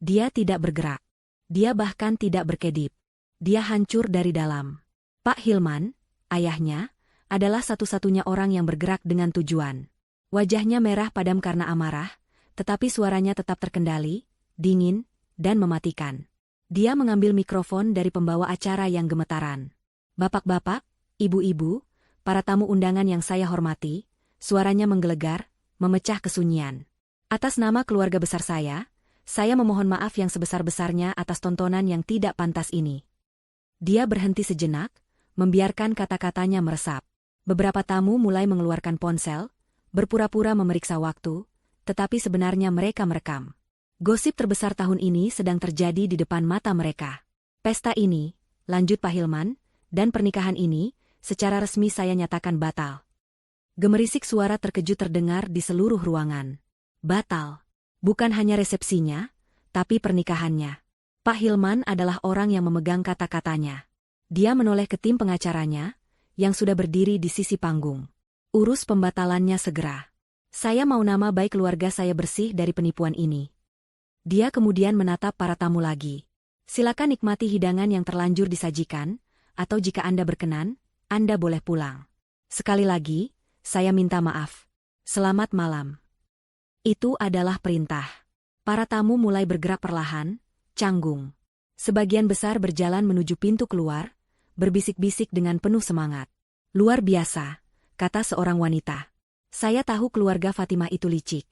Dia tidak bergerak. Dia bahkan tidak berkedip. Dia hancur dari dalam. Pak Hilman, ayahnya, adalah satu-satunya orang yang bergerak dengan tujuan. Wajahnya merah padam karena amarah, tetapi suaranya tetap terkendali, dingin, dan mematikan. Dia mengambil mikrofon dari pembawa acara yang gemetaran. Bapak-bapak, ibu-ibu, para tamu undangan yang saya hormati, suaranya menggelegar, memecah kesunyian. Atas nama keluarga besar saya memohon maaf yang sebesar-besarnya atas tontonan yang tidak pantas ini. Dia berhenti sejenak, membiarkan kata-katanya meresap. Beberapa tamu mulai mengeluarkan ponsel, berpura-pura memeriksa waktu, tetapi sebenarnya mereka merekam. Gosip terbesar tahun ini sedang terjadi di depan mata mereka. Pesta ini, lanjut Pak Hilman, dan pernikahan ini, secara resmi saya nyatakan batal. Gemerisik suara terkejut terdengar di seluruh ruangan. Batal. Bukan hanya resepsinya, tapi pernikahannya. Pak Hilman adalah orang yang memegang kata-katanya. Dia menoleh ke tim pengacaranya, yang sudah berdiri di sisi panggung. Urus pembatalannya segera. Saya mau nama baik keluarga saya bersih dari penipuan ini. Dia kemudian menatap para tamu lagi. Silakan nikmati hidangan yang terlanjur disajikan, atau jika Anda berkenan, Anda boleh pulang. Sekali lagi, saya minta maaf. Selamat malam. Itu adalah perintah. Para tamu mulai bergerak perlahan, canggung. Sebagian besar berjalan menuju pintu keluar, berbisik-bisik dengan penuh semangat. Luar biasa, kata seorang wanita. Saya tahu keluarga Fatimah itu licik,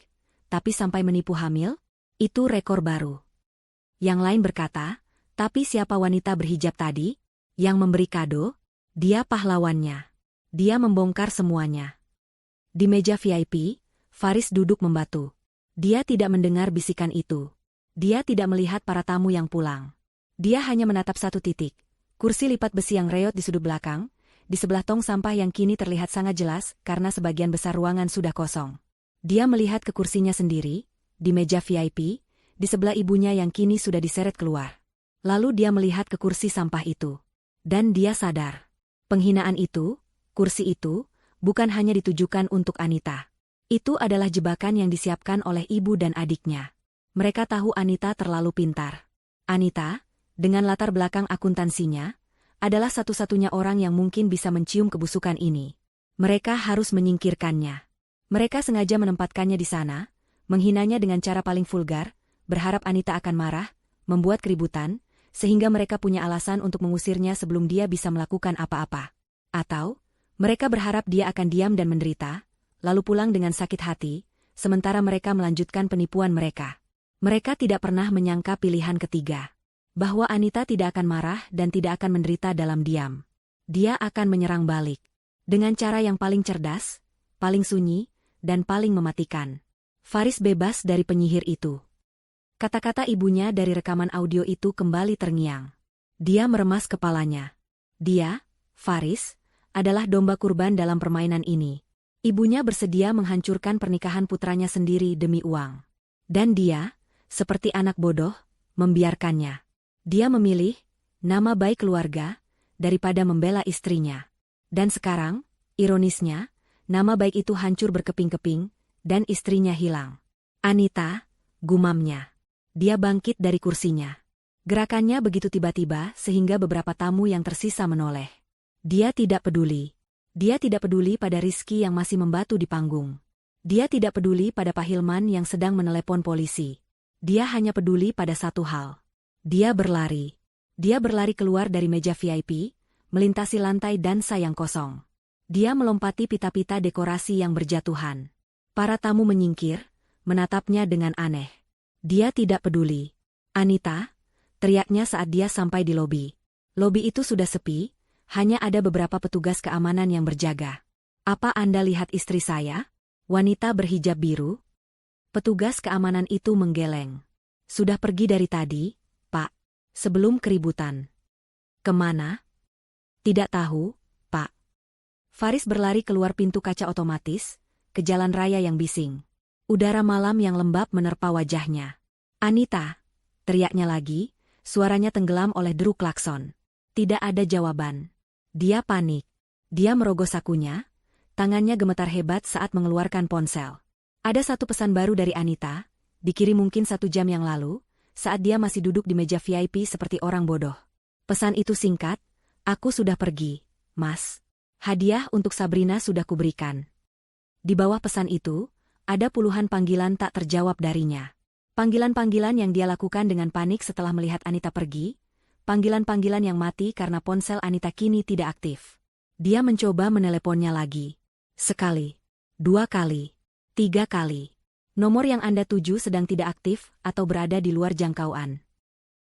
tapi sampai menipu hamil, itu rekor baru. Yang lain berkata, tapi siapa wanita berhijab tadi? Yang memberi kado? Dia pahlawannya. Dia membongkar semuanya. Di meja VIP, Faris duduk membatu. Dia tidak mendengar bisikan itu. Dia tidak melihat para tamu yang pulang. Dia hanya menatap satu titik. Kursi lipat besi yang reot di sudut belakang, di sebelah tong sampah yang kini terlihat sangat jelas karena sebagian besar ruangan sudah kosong. Dia melihat ke kursinya sendiri, di meja VIP, di sebelah ibunya yang kini sudah diseret keluar. Lalu dia melihat ke kursi sampah itu. Dan dia sadar. Penghinaan itu, kursi itu, bukan hanya ditujukan untuk Anita. Itu adalah jebakan yang disiapkan oleh ibu dan adiknya. Mereka tahu Anita terlalu pintar. Anita, dengan latar belakang akuntansinya, adalah satu-satunya orang yang mungkin bisa mencium kebusukan ini. Mereka harus menyingkirkannya. Mereka sengaja menempatkannya di sana, menghinanya dengan cara paling vulgar, berharap Anita akan marah, membuat keributan, sehingga mereka punya alasan untuk mengusirnya sebelum dia bisa melakukan apa-apa. Atau, mereka berharap dia akan diam dan menderita, lalu pulang dengan sakit hati, sementara mereka melanjutkan penipuan mereka. Mereka tidak pernah menyangka pilihan ketiga. Bahwa Anita tidak akan marah dan tidak akan menderita dalam diam. Dia akan menyerang balik. Dengan cara yang paling cerdas, paling sunyi, dan paling mematikan. Faris bebas dari penyihir itu. Kata-kata ibunya dari rekaman audio itu kembali terngiang. Dia meremas kepalanya. Dia, Faris, adalah domba kurban dalam permainan ini. Ibunya bersedia menghancurkan pernikahan putranya sendiri demi uang. Dan dia, seperti anak bodoh, membiarkannya. Dia memilih nama baik keluarga daripada membela istrinya. Dan sekarang, ironisnya, nama baik itu hancur berkeping-keping dan istrinya hilang. Anita, gumamnya. Dia bangkit dari kursinya. Gerakannya begitu tiba-tiba sehingga beberapa tamu yang tersisa menoleh. Dia tidak peduli. Dia tidak peduli pada Rizky yang masih membatu di panggung. Dia tidak peduli pada Pak Hilman yang sedang menelepon polisi. Dia hanya peduli pada satu hal. Dia berlari. Dia berlari keluar dari meja VIP, melintasi lantai dansa yang kosong. Dia melompati pita-pita dekorasi yang berjatuhan. Para tamu menyingkir, menatapnya dengan aneh. Dia tidak peduli. Anita, teriaknya saat dia sampai di lobi. Lobi itu sudah sepi, hanya ada beberapa petugas keamanan yang berjaga. Apa Anda lihat istri saya? Wanita berhijab biru? Petugas keamanan itu menggeleng. Sudah pergi dari tadi, Pak. Sebelum keributan. Kemana? Tidak tahu, Pak. Faris berlari keluar pintu kaca otomatis, ke jalan raya yang bising. Udara malam yang lembab menerpa wajahnya. Anita, teriaknya lagi, suaranya tenggelam oleh deru klakson. Tidak ada jawaban. Dia panik. Dia merogoh sakunya, tangannya gemetar hebat saat mengeluarkan ponsel. Ada satu pesan baru dari Anita, dikirim mungkin 1 jam yang lalu, saat dia masih duduk di meja VIP seperti orang bodoh. Pesan itu singkat, "Aku sudah pergi, Mas. Hadiah untuk Sabrina sudah kuberikan." Di bawah pesan itu, ada puluhan panggilan tak terjawab darinya. Panggilan-panggilan yang dia lakukan dengan panik setelah melihat Anita pergi, panggilan-panggilan yang mati karena ponsel Anita kini tidak aktif. Dia mencoba meneleponnya lagi. Sekali, 2 kali, 3 kali. Nomor yang Anda tuju sedang tidak aktif atau berada di luar jangkauan.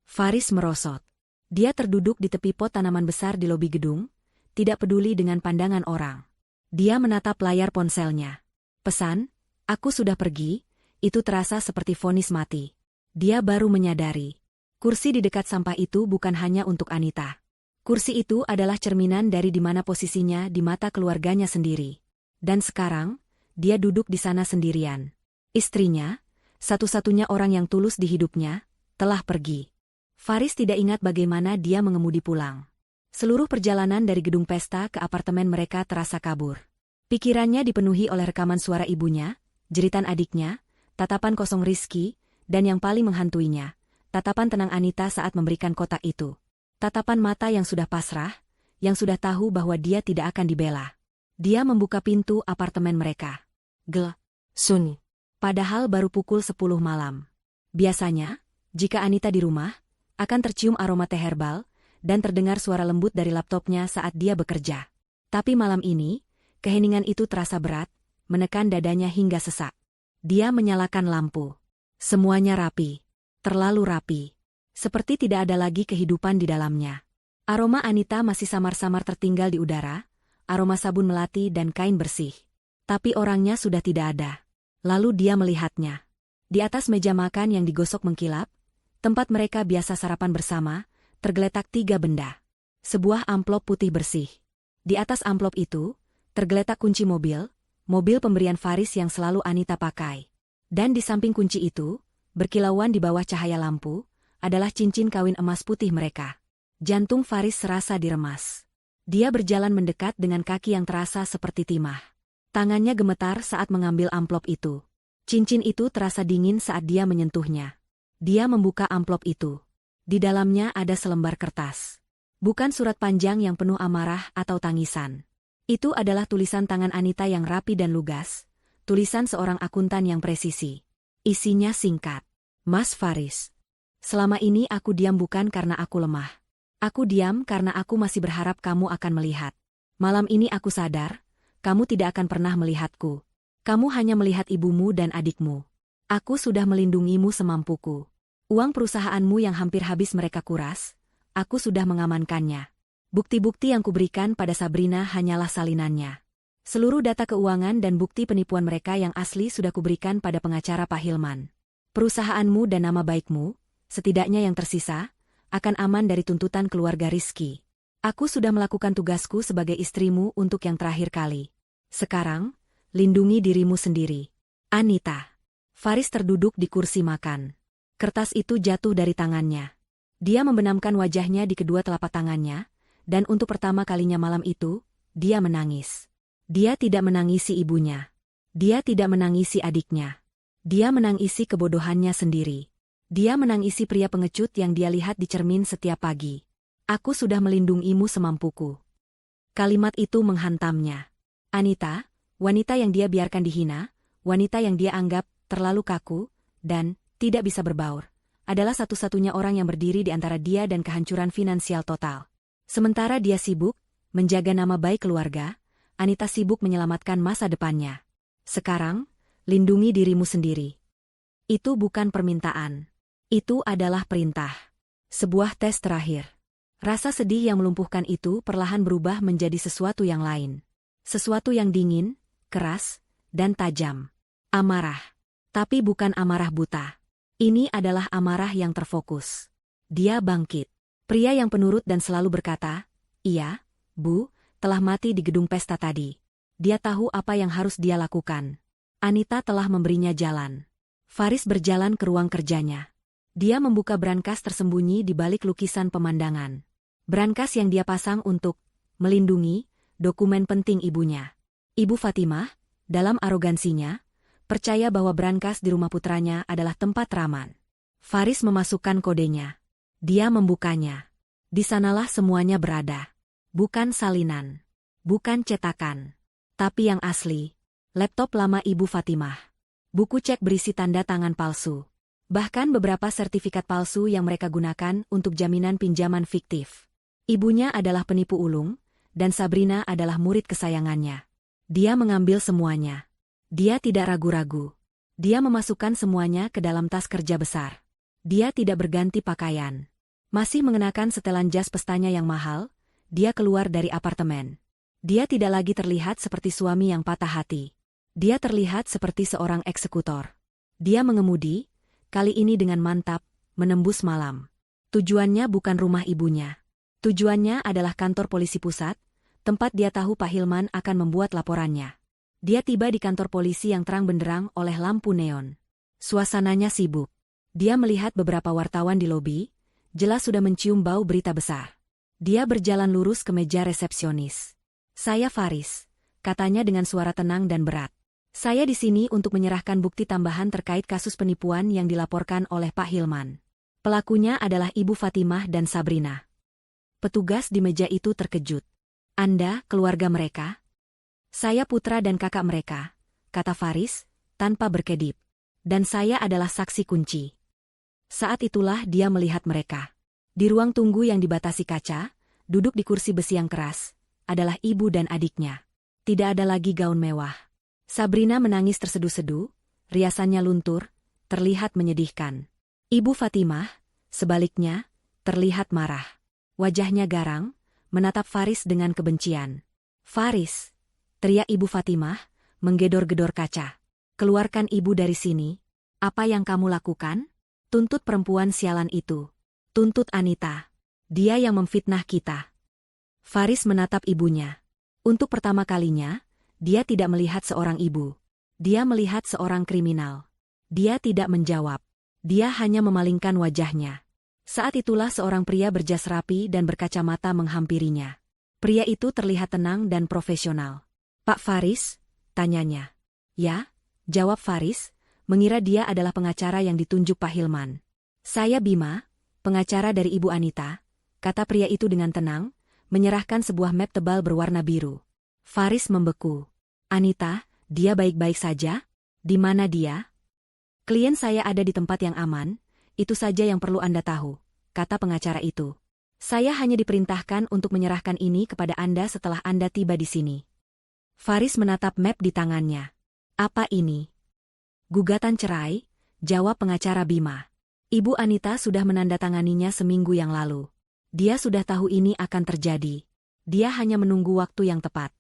Faris merosot. Dia terduduk di tepi pot tanaman besar di lobi gedung, tidak peduli dengan pandangan orang. Dia menatap layar ponselnya. Pesan, "Aku sudah pergi," itu terasa seperti vonis mati. Dia baru menyadari. Kursi di dekat sampah itu bukan hanya untuk Anita. Kursi itu adalah cerminan dari di mana posisinya di mata keluarganya sendiri. Dan sekarang, dia duduk di sana sendirian. Istrinya, satu-satunya orang yang tulus di hidupnya, telah pergi. Faris tidak ingat bagaimana dia mengemudi pulang. Seluruh perjalanan dari gedung pesta ke apartemen mereka terasa kabur. Pikirannya dipenuhi oleh rekaman suara ibunya, jeritan adiknya, tatapan kosong Rizky, dan yang paling menghantuinya, tatapan tenang Anita saat memberikan kotak itu. Tatapan mata yang sudah pasrah, yang sudah tahu bahwa dia tidak akan dibela. Dia membuka pintu apartemen mereka. Sunyi. Padahal baru pukul 10 malam. Biasanya, jika Anita di rumah, akan tercium aroma teh herbal, dan terdengar suara lembut dari laptopnya saat dia bekerja. Tapi malam ini, keheningan itu terasa berat, menekan dadanya hingga sesak. Dia menyalakan lampu. Semuanya rapi. Terlalu rapi. Seperti tidak ada lagi kehidupan di dalamnya. Aroma Anita masih samar-samar tertinggal di udara, aroma sabun melati dan kain bersih. Tapi orangnya sudah tidak ada. Lalu dia melihatnya. Di atas meja makan yang digosok mengkilap, tempat mereka biasa sarapan bersama, tergeletak 3 benda. Sebuah amplop putih bersih. Di atas amplop itu, tergeletak kunci mobil pemberian Faris yang selalu Anita pakai. Dan di samping kunci itu, berkilauan di bawah cahaya lampu, adalah cincin kawin emas putih mereka. Jantung Faris serasa diremas. Dia berjalan mendekat dengan kaki yang terasa seperti timah. Tangannya gemetar saat mengambil amplop itu. Cincin itu terasa dingin saat dia menyentuhnya. Dia membuka amplop itu. Di dalamnya ada selembar kertas. Bukan surat panjang yang penuh amarah atau tangisan. Itu adalah tulisan tangan Anita yang rapi dan lugas. Tulisan seorang akuntan yang presisi. Isinya singkat. Mas Faris. Selama ini aku diam bukan karena aku lemah. Aku diam karena aku masih berharap kamu akan melihat. Malam ini aku sadar, kamu tidak akan pernah melihatku. Kamu hanya melihat ibumu dan adikmu. Aku sudah melindungimu semampuku. Uang perusahaanmu yang hampir habis mereka kuras, aku sudah mengamankannya. Bukti-bukti yang kuberikan pada Sabrina hanyalah salinannya. Seluruh data keuangan dan bukti penipuan mereka yang asli sudah kuberikan pada pengacara Pak Hilman. Perusahaanmu dan nama baikmu, setidaknya yang tersisa, akan aman dari tuntutan keluarga Rizky. Aku sudah melakukan tugasku sebagai istrimu untuk yang terakhir kali. Sekarang, lindungi dirimu sendiri. Anita. Faris terduduk di kursi makan. Kertas itu jatuh dari tangannya. Dia membenamkan wajahnya di kedua telapak tangannya, dan untuk pertama kalinya malam itu, dia menangis. Dia tidak menangisi ibunya. Dia tidak menangisi adiknya. Dia menangisi kebodohannya sendiri. Dia menangisi pria pengecut yang dia lihat di cermin setiap pagi. Aku sudah melindungimu semampuku. Kalimat itu menghantamnya. Anita, wanita yang dia biarkan dihina, wanita yang dia anggap terlalu kaku, dan tidak bisa berbaur, adalah satu-satunya orang yang berdiri di antara dia dan kehancuran finansial total. Sementara dia sibuk menjaga nama baik keluarga, Anita sibuk menyelamatkan masa depannya. Sekarang, lindungi dirimu sendiri. Itu bukan permintaan. Itu adalah perintah. Sebuah tes terakhir. Rasa sedih yang melumpuhkan itu perlahan berubah menjadi sesuatu yang lain. Sesuatu yang dingin, keras, dan tajam. Amarah. Tapi bukan amarah buta. Ini adalah amarah yang terfokus. Dia bangkit. Pria yang penurut dan selalu berkata, "Iya, Bu, telah mati di gedung pesta tadi." Dia tahu apa yang harus dia lakukan. Anita telah memberinya jalan. Faris berjalan ke ruang kerjanya. Dia membuka brankas tersembunyi di balik lukisan pemandangan. Brankas yang dia pasang untuk melindungi dokumen penting ibunya. Ibu Fatimah, dalam arogansinya, percaya bahwa brankas di rumah putranya adalah tempat raman. Faris memasukkan kodenya. Dia membukanya. Di sanalah semuanya berada. Bukan salinan. Bukan cetakan. Tapi yang asli. Laptop lama Ibu Fatimah. Buku cek berisi tanda tangan palsu. Bahkan beberapa sertifikat palsu yang mereka gunakan untuk jaminan pinjaman fiktif. Ibunya adalah penipu ulung, dan Sabrina adalah murid kesayangannya. Dia mengambil semuanya. Dia tidak ragu-ragu. Dia memasukkan semuanya ke dalam tas kerja besar. Dia tidak berganti pakaian. Masih mengenakan setelan jas pestanya yang mahal, dia keluar dari apartemen. Dia tidak lagi terlihat seperti suami yang patah hati. Dia terlihat seperti seorang eksekutor. Dia mengemudi, kali ini dengan mantap, menembus malam. Tujuannya bukan rumah ibunya. Tujuannya adalah kantor polisi pusat, tempat dia tahu Pak Hilman akan membuat laporannya. Dia tiba di kantor polisi yang terang benderang oleh lampu neon. Suasananya sibuk. Dia melihat beberapa wartawan di lobi, jelas sudah mencium bau berita besar. Dia berjalan lurus ke meja resepsionis. "Saya Faris," katanya dengan suara tenang dan berat. "Saya di sini untuk menyerahkan bukti tambahan terkait kasus penipuan yang dilaporkan oleh Pak Hilman. Pelakunya adalah Ibu Fatimah dan Sabrina." Petugas di meja itu terkejut. "Anda, keluarga mereka?" Saya putra dan kakak mereka, kata Faris, tanpa berkedip. Dan saya adalah saksi kunci. Saat itulah dia melihat mereka. Di ruang tunggu yang dibatasi kaca, duduk di kursi besi yang keras, adalah ibu dan adiknya. Tidak ada lagi gaun mewah. Sabrina menangis terseduh-seduh, riasannya luntur, terlihat menyedihkan. Ibu Fatimah, sebaliknya, terlihat marah. Wajahnya garang, menatap Faris dengan kebencian. Faris, teriak Ibu Fatimah, menggedor-gedor kaca. Keluarkan ibu dari sini. Apa yang kamu lakukan? Tuntut perempuan sialan itu. Tuntut Anita. Dia yang memfitnah kita. Faris menatap ibunya. Untuk pertama kalinya, dia tidak melihat seorang ibu. Dia melihat seorang kriminal. Dia tidak menjawab. Dia hanya memalingkan wajahnya. Saat itulah seorang pria berjas rapi dan berkacamata menghampirinya. Pria itu terlihat tenang dan profesional. Pak Faris? Tanyanya. Ya, jawab Faris, mengira dia adalah pengacara yang ditunjuk Pak Hilman. Saya Bima, pengacara dari Ibu Anita, kata pria itu dengan tenang, menyerahkan sebuah map tebal berwarna biru. Faris membeku. Anita, dia baik-baik saja? Di mana dia? Klien saya ada di tempat yang aman, itu saja yang perlu Anda tahu, kata pengacara itu. Saya hanya diperintahkan untuk menyerahkan ini kepada Anda setelah Anda tiba di sini. Faris menatap map di tangannya. Apa ini? Gugatan cerai, jawab pengacara Bima. Ibu Anita sudah menandatanganinya seminggu yang lalu. Dia sudah tahu ini akan terjadi. Dia hanya menunggu waktu yang tepat.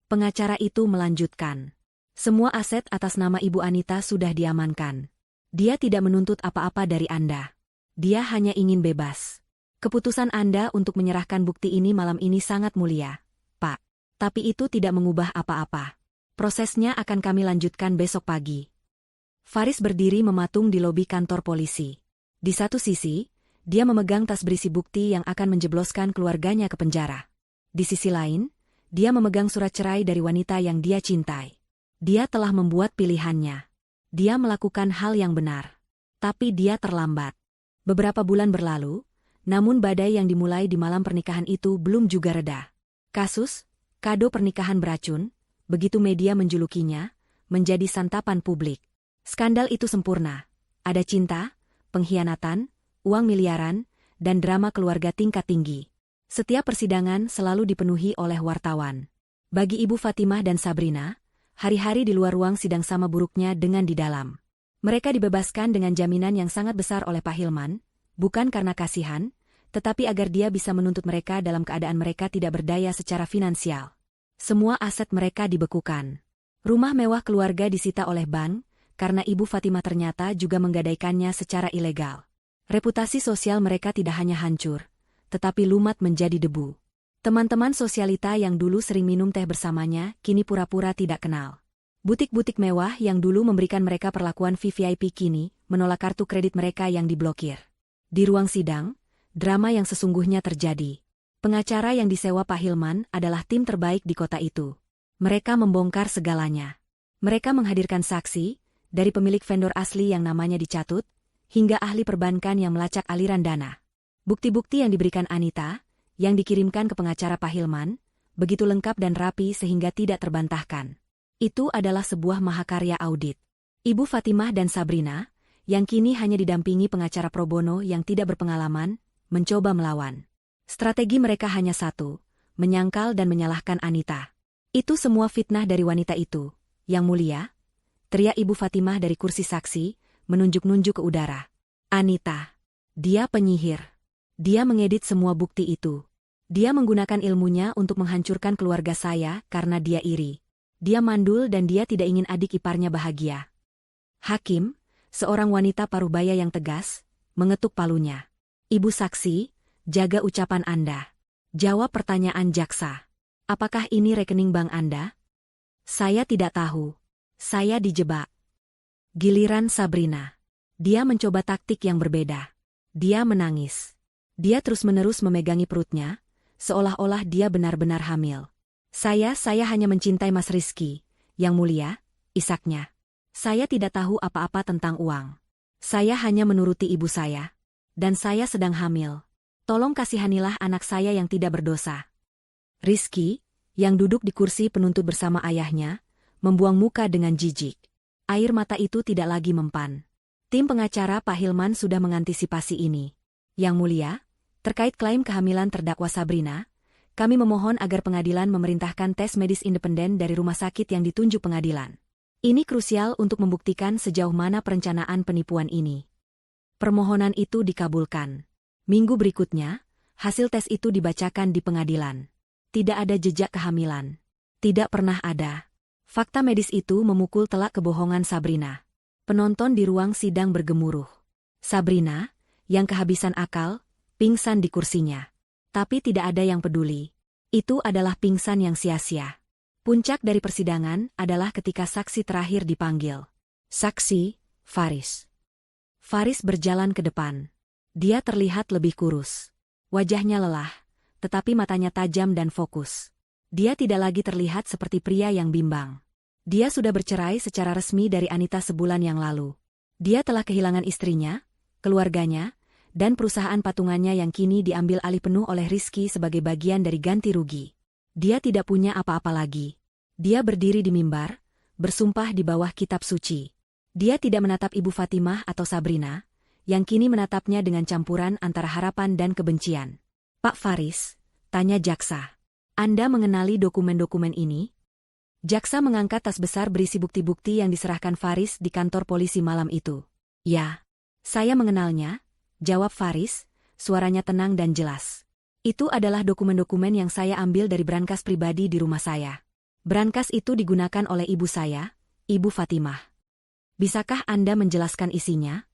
Pengacara itu melanjutkan. Semua aset atas nama Ibu Anita sudah diamankan. Dia tidak menuntut apa-apa dari Anda. Dia hanya ingin bebas. Keputusan Anda untuk menyerahkan bukti ini malam ini sangat mulia, Pak. Tapi itu tidak mengubah apa-apa. Prosesnya akan kami lanjutkan besok pagi. Faris berdiri mematung di lobi kantor polisi. Di satu sisi, dia memegang tas berisi bukti yang akan menjebloskan keluarganya ke penjara. Di sisi lain, dia memegang surat cerai dari wanita yang dia cintai. Dia telah membuat pilihannya. Dia melakukan hal yang benar. Tapi dia terlambat. Beberapa bulan berlalu, namun badai yang dimulai di malam pernikahan itu belum juga reda. Kasus, kado pernikahan beracun, begitu media menjulukinya, menjadi santapan publik. Skandal itu sempurna. Ada cinta, pengkhianatan, uang miliaran, dan drama keluarga tingkat tinggi. Setiap persidangan selalu dipenuhi oleh wartawan. Bagi Ibu Fatimah dan Sabrina, hari-hari di luar ruang sidang sama buruknya dengan di dalam. Mereka dibebaskan dengan jaminan yang sangat besar oleh Pak Hilman, bukan karena kasihan, tetapi agar dia bisa menuntut mereka dalam keadaan mereka tidak berdaya secara finansial. Semua aset mereka dibekukan. Rumah mewah keluarga disita oleh bank, karena Ibu Fatimah ternyata juga menggadaikannya secara ilegal. Reputasi sosial mereka tidak hanya hancur, tetapi lumat menjadi debu. Teman-teman sosialita yang dulu sering minum teh bersamanya, kini pura-pura tidak kenal. Butik-butik mewah yang dulu memberikan mereka perlakuan VVIP kini, menolak kartu kredit mereka yang diblokir. Di ruang sidang, drama yang sesungguhnya terjadi. Pengacara yang disewa Pak Hilman adalah tim terbaik di kota itu. Mereka membongkar segalanya. Mereka menghadirkan saksi, dari pemilik vendor asli yang namanya dicatut, hingga ahli perbankan yang melacak aliran dana. Bukti-bukti yang diberikan Anita, yang dikirimkan ke pengacara Pak Hilman, begitu lengkap dan rapi sehingga tidak terbantahkan. Itu adalah sebuah mahakarya audit. Ibu Fatimah dan Sabrina, yang kini hanya didampingi pengacara pro bono yang tidak berpengalaman, mencoba melawan. Strategi mereka hanya satu, menyangkal dan menyalahkan Anita. Itu semua fitnah dari wanita itu, yang mulia, teriak Ibu Fatimah dari kursi saksi, menunjuk-nunjuk ke udara. Anita. Dia penyihir. Dia mengedit semua bukti itu. Dia menggunakan ilmunya untuk menghancurkan keluarga saya karena dia iri. Dia mandul dan dia tidak ingin adik iparnya bahagia. Hakim, seorang wanita parubaya yang tegas, mengetuk palunya. Ibu saksi, jaga ucapan Anda. Jawab pertanyaan jaksa. Apakah ini rekening bank Anda? Saya tidak tahu. Saya dijebak. Giliran Sabrina. Dia mencoba taktik yang berbeda. Dia menangis. Dia terus-menerus memegangi perutnya, seolah-olah dia benar-benar hamil. Saya hanya mencintai Mas Rizky, yang mulia, isaknya. Saya tidak tahu apa-apa tentang uang. Saya hanya menuruti ibu saya. Dan saya sedang hamil. Tolong kasihanilah anak saya yang tidak berdosa. Rizky, yang duduk di kursi penuntut bersama ayahnya, membuang muka dengan jijik. Air mata itu tidak lagi mempan. Tim pengacara Pak Hilman sudah mengantisipasi ini. Yang Mulia, terkait klaim kehamilan terdakwa Sabrina, kami memohon agar pengadilan memerintahkan tes medis independen dari rumah sakit yang ditunjuk pengadilan. Ini krusial untuk membuktikan sejauh mana perencanaan penipuan ini. Permohonan itu dikabulkan. Minggu berikutnya, hasil tes itu dibacakan di pengadilan. Tidak ada jejak kehamilan. Tidak pernah ada. Fakta medis itu memukul telak kebohongan Sabrina. Penonton di ruang sidang bergemuruh. Sabrina, yang kehabisan akal, pingsan di kursinya. Tapi tidak ada yang peduli. Itu adalah pingsan yang sia-sia. Puncak dari persidangan adalah ketika saksi terakhir dipanggil. Saksi, Faris. Faris berjalan ke depan. Dia terlihat lebih kurus. Wajahnya lelah, tetapi matanya tajam dan fokus. Dia tidak lagi terlihat seperti pria yang bimbang. Dia sudah bercerai secara resmi dari Anita sebulan yang lalu. Dia telah kehilangan istrinya, keluarganya, dan perusahaan patungannya yang kini diambil alih penuh oleh Rizky sebagai bagian dari ganti rugi. Dia tidak punya apa-apa lagi. Dia berdiri di mimbar, bersumpah di bawah kitab suci. Dia tidak menatap Ibu Fatimah atau Sabrina, yang kini menatapnya dengan campuran antara harapan dan kebencian. Pak Faris, tanya jaksa. Anda mengenali dokumen-dokumen ini? Jaksa mengangkat tas besar berisi bukti-bukti yang diserahkan Faris di kantor polisi malam itu. Ya, saya mengenalnya, jawab Faris, suaranya tenang dan jelas. Itu adalah dokumen-dokumen yang saya ambil dari brankas pribadi di rumah saya. Brankas itu digunakan oleh ibu saya, Ibu Fatimah. Bisakah Anda menjelaskan isinya?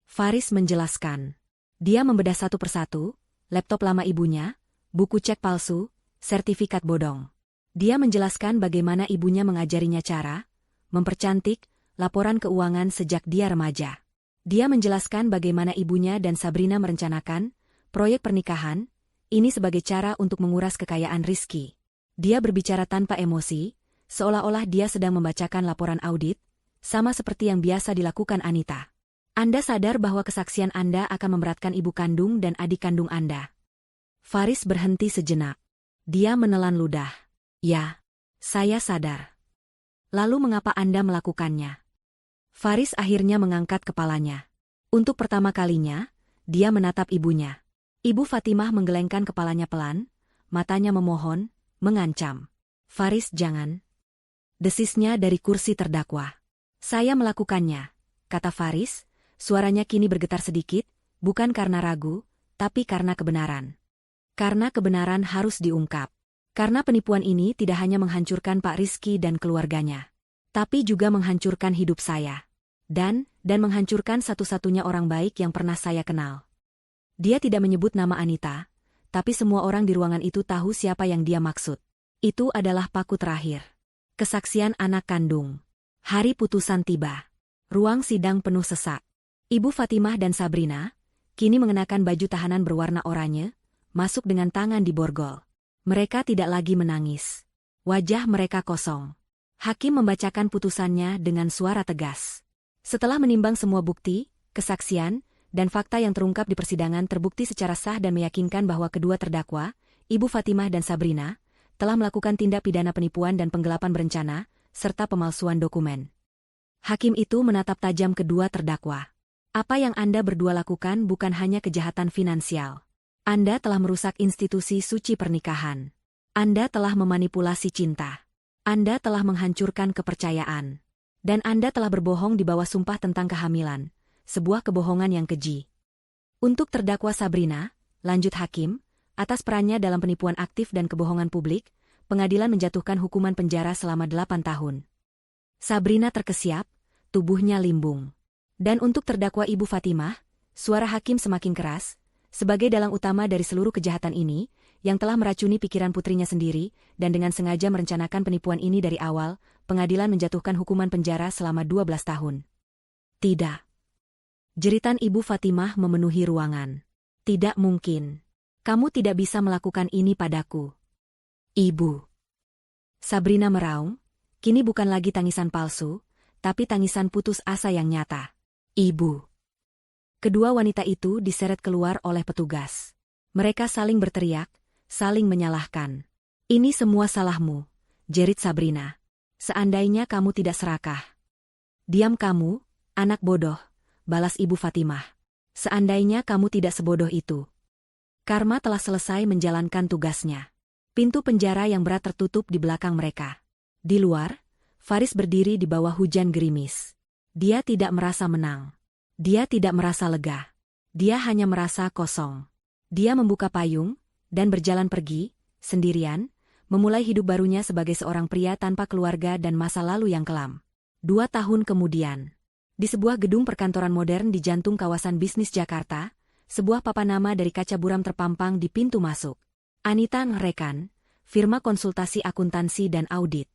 Faris menjelaskan. Dia membedah satu persatu, laptop lama ibunya, buku cek palsu, sertifikat bodong. Dia menjelaskan bagaimana ibunya mengajarinya cara mempercantik laporan keuangan sejak dia remaja. Dia menjelaskan bagaimana ibunya dan Sabrina merencanakan proyek pernikahan, ini sebagai cara untuk menguras kekayaan Rizky. Dia berbicara tanpa emosi, seolah-olah dia sedang membacakan laporan audit, sama seperti yang biasa dilakukan Anita. Anda sadar bahwa kesaksian Anda akan memberatkan ibu kandung dan adik kandung Anda. Faris berhenti sejenak. Dia menelan ludah. Ya, saya sadar. Lalu mengapa Anda melakukannya? Faris akhirnya mengangkat kepalanya. Untuk pertama kalinya, dia menatap ibunya. Ibu Fatimah menggelengkan kepalanya pelan, matanya memohon, mengancam. Faris, jangan. Desisnya dari kursi terdakwa. Saya melakukannya, kata Faris, suaranya kini bergetar sedikit, bukan karena ragu, tapi karena kebenaran. Karena kebenaran harus diungkap. Karena penipuan ini tidak hanya menghancurkan Pak Rizky dan keluarganya, tapi juga menghancurkan hidup saya. Dan menghancurkan satu-satunya orang baik yang pernah saya kenal. Dia tidak menyebut nama Anita, tapi semua orang di ruangan itu tahu siapa yang dia maksud. Itu adalah paku terakhir. Kesaksian anak kandung. Hari putusan tiba. Ruang sidang penuh sesak. Ibu Fatimah dan Sabrina, kini mengenakan baju tahanan berwarna oranye, masuk dengan tangan di borgol. Mereka tidak lagi menangis. Wajah mereka kosong. Hakim membacakan putusannya dengan suara tegas. Setelah menimbang semua bukti, kesaksian, dan fakta yang terungkap di persidangan terbukti secara sah dan meyakinkan bahwa kedua terdakwa, Ibu Fatimah dan Sabrina, telah melakukan tindak pidana penipuan dan penggelapan berencana, serta pemalsuan dokumen. Hakim itu menatap tajam kedua terdakwa. Apa yang Anda berdua lakukan bukan hanya kejahatan finansial. Anda telah merusak institusi suci pernikahan. Anda telah memanipulasi cinta. Anda telah menghancurkan kepercayaan. Dan Anda telah berbohong di bawah sumpah tentang kehamilan, sebuah kebohongan yang keji. Untuk terdakwa Sabrina, lanjut Hakim, atas perannya dalam penipuan aktif dan kebohongan publik, pengadilan menjatuhkan hukuman penjara selama 8 tahun. Sabrina terkesiap, tubuhnya limbung. Dan untuk terdakwa Ibu Fatimah, suara Hakim semakin keras, sebagai dalang utama dari seluruh kejahatan ini, yang telah meracuni pikiran putrinya sendiri, dan dengan sengaja merencanakan penipuan ini dari awal, pengadilan menjatuhkan hukuman penjara selama 12 tahun. Tidak. Jeritan Ibu Fatimah memenuhi ruangan. Tidak mungkin. Kamu tidak bisa melakukan ini padaku. Ibu. Sabrina meraung, kini bukan lagi tangisan palsu, tapi tangisan putus asa yang nyata. Ibu. Kedua wanita itu diseret keluar oleh petugas. Mereka saling berteriak, saling menyalahkan. Ini semua salahmu, jerit Sabrina. Seandainya kamu tidak serakah. Diam kamu, anak bodoh, balas Ibu Fatimah. Seandainya kamu tidak sebodoh itu. Karma telah selesai menjalankan tugasnya. Pintu penjara yang berat tertutup di belakang mereka. Di luar, Faris berdiri di bawah hujan gerimis. Dia tidak merasa menang. Dia tidak merasa lega. Dia hanya merasa kosong. Dia membuka payung dan berjalan pergi, sendirian, memulai hidup barunya sebagai seorang pria tanpa keluarga dan masa lalu yang kelam. 2 tahun kemudian, di sebuah gedung perkantoran modern di jantung kawasan bisnis Jakarta, sebuah papan nama dari kaca buram terpampang di pintu masuk. Anita Ngerekan, firma konsultasi akuntansi dan audit.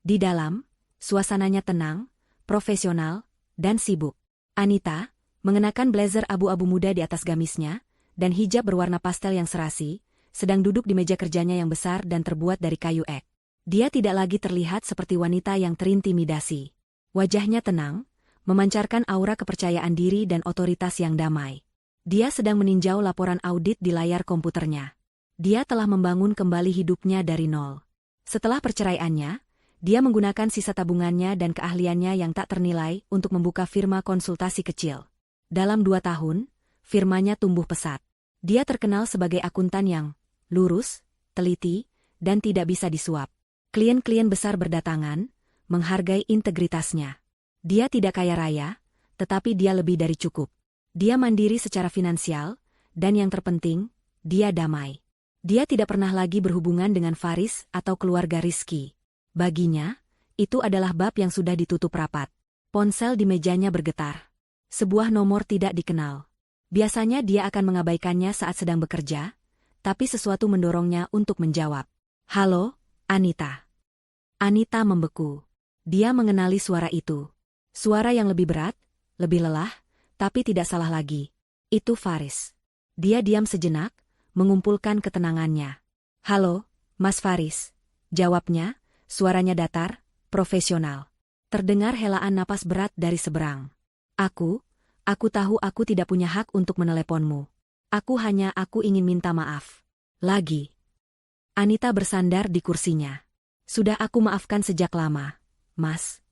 Di dalam, suasananya tenang, profesional, dan sibuk. Anita, mengenakan blazer abu-abu muda di atas gamisnya, dan hijab berwarna pastel yang serasi, sedang duduk di meja kerjanya yang besar dan terbuat dari kayu ek. Dia tidak lagi terlihat seperti wanita yang terintimidasi. Wajahnya tenang, memancarkan aura kepercayaan diri dan otoritas yang damai. Dia sedang meninjau laporan audit di layar komputernya. Dia telah membangun kembali hidupnya dari nol. Setelah perceraiannya, dia menggunakan sisa tabungannya dan keahliannya yang tak ternilai untuk membuka firma konsultasi kecil. Dalam 2 tahun, firmanya tumbuh pesat. Dia terkenal sebagai akuntan yang lurus, teliti, dan tidak bisa disuap. Klien-klien besar berdatangan, menghargai integritasnya. Dia tidak kaya raya, tetapi dia lebih dari cukup. Dia mandiri secara finansial, dan yang terpenting, dia damai. Dia tidak pernah lagi berhubungan dengan Faris atau keluarga Rizky. Baginya, itu adalah bab yang sudah ditutup rapat. Ponsel di mejanya bergetar. Sebuah nomor tidak dikenal. Biasanya dia akan mengabaikannya saat sedang bekerja, tapi sesuatu mendorongnya untuk menjawab. Halo, Anita. Anita membeku. Dia mengenali suara itu. Suara yang lebih berat, lebih lelah, tapi tidak salah lagi. Itu Faris. Dia diam sejenak, mengumpulkan ketenangannya. Halo, Mas Faris. Jawabnya, suaranya datar, profesional. Terdengar helaan napas berat dari seberang. Aku tahu aku tidak punya hak untuk meneleponmu. Aku ingin minta maaf. Lagi. Anita bersandar di kursinya. Sudah aku maafkan sejak lama, Mas.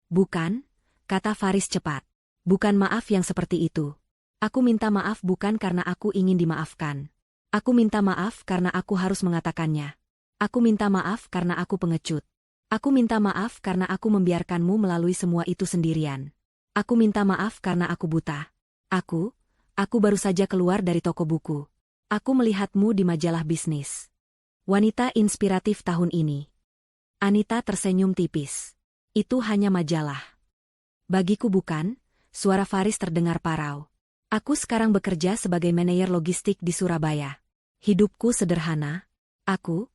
Bukan, kata Faris cepat. Bukan maaf yang seperti itu. Aku minta maaf bukan karena aku ingin dimaafkan. Aku minta maaf karena aku harus mengatakannya. Aku minta maaf karena aku pengecut. Aku minta maaf karena aku membiarkanmu melalui semua itu sendirian. Aku minta maaf karena aku buta. Aku baru saja keluar dari toko buku. Aku melihatmu di majalah bisnis. Wanita inspiratif tahun ini. Anita tersenyum tipis. Itu hanya majalah. Bagiku bukan, suara Faris terdengar parau. Aku sekarang bekerja sebagai manajer logistik di Surabaya. Hidupku sederhana. Aku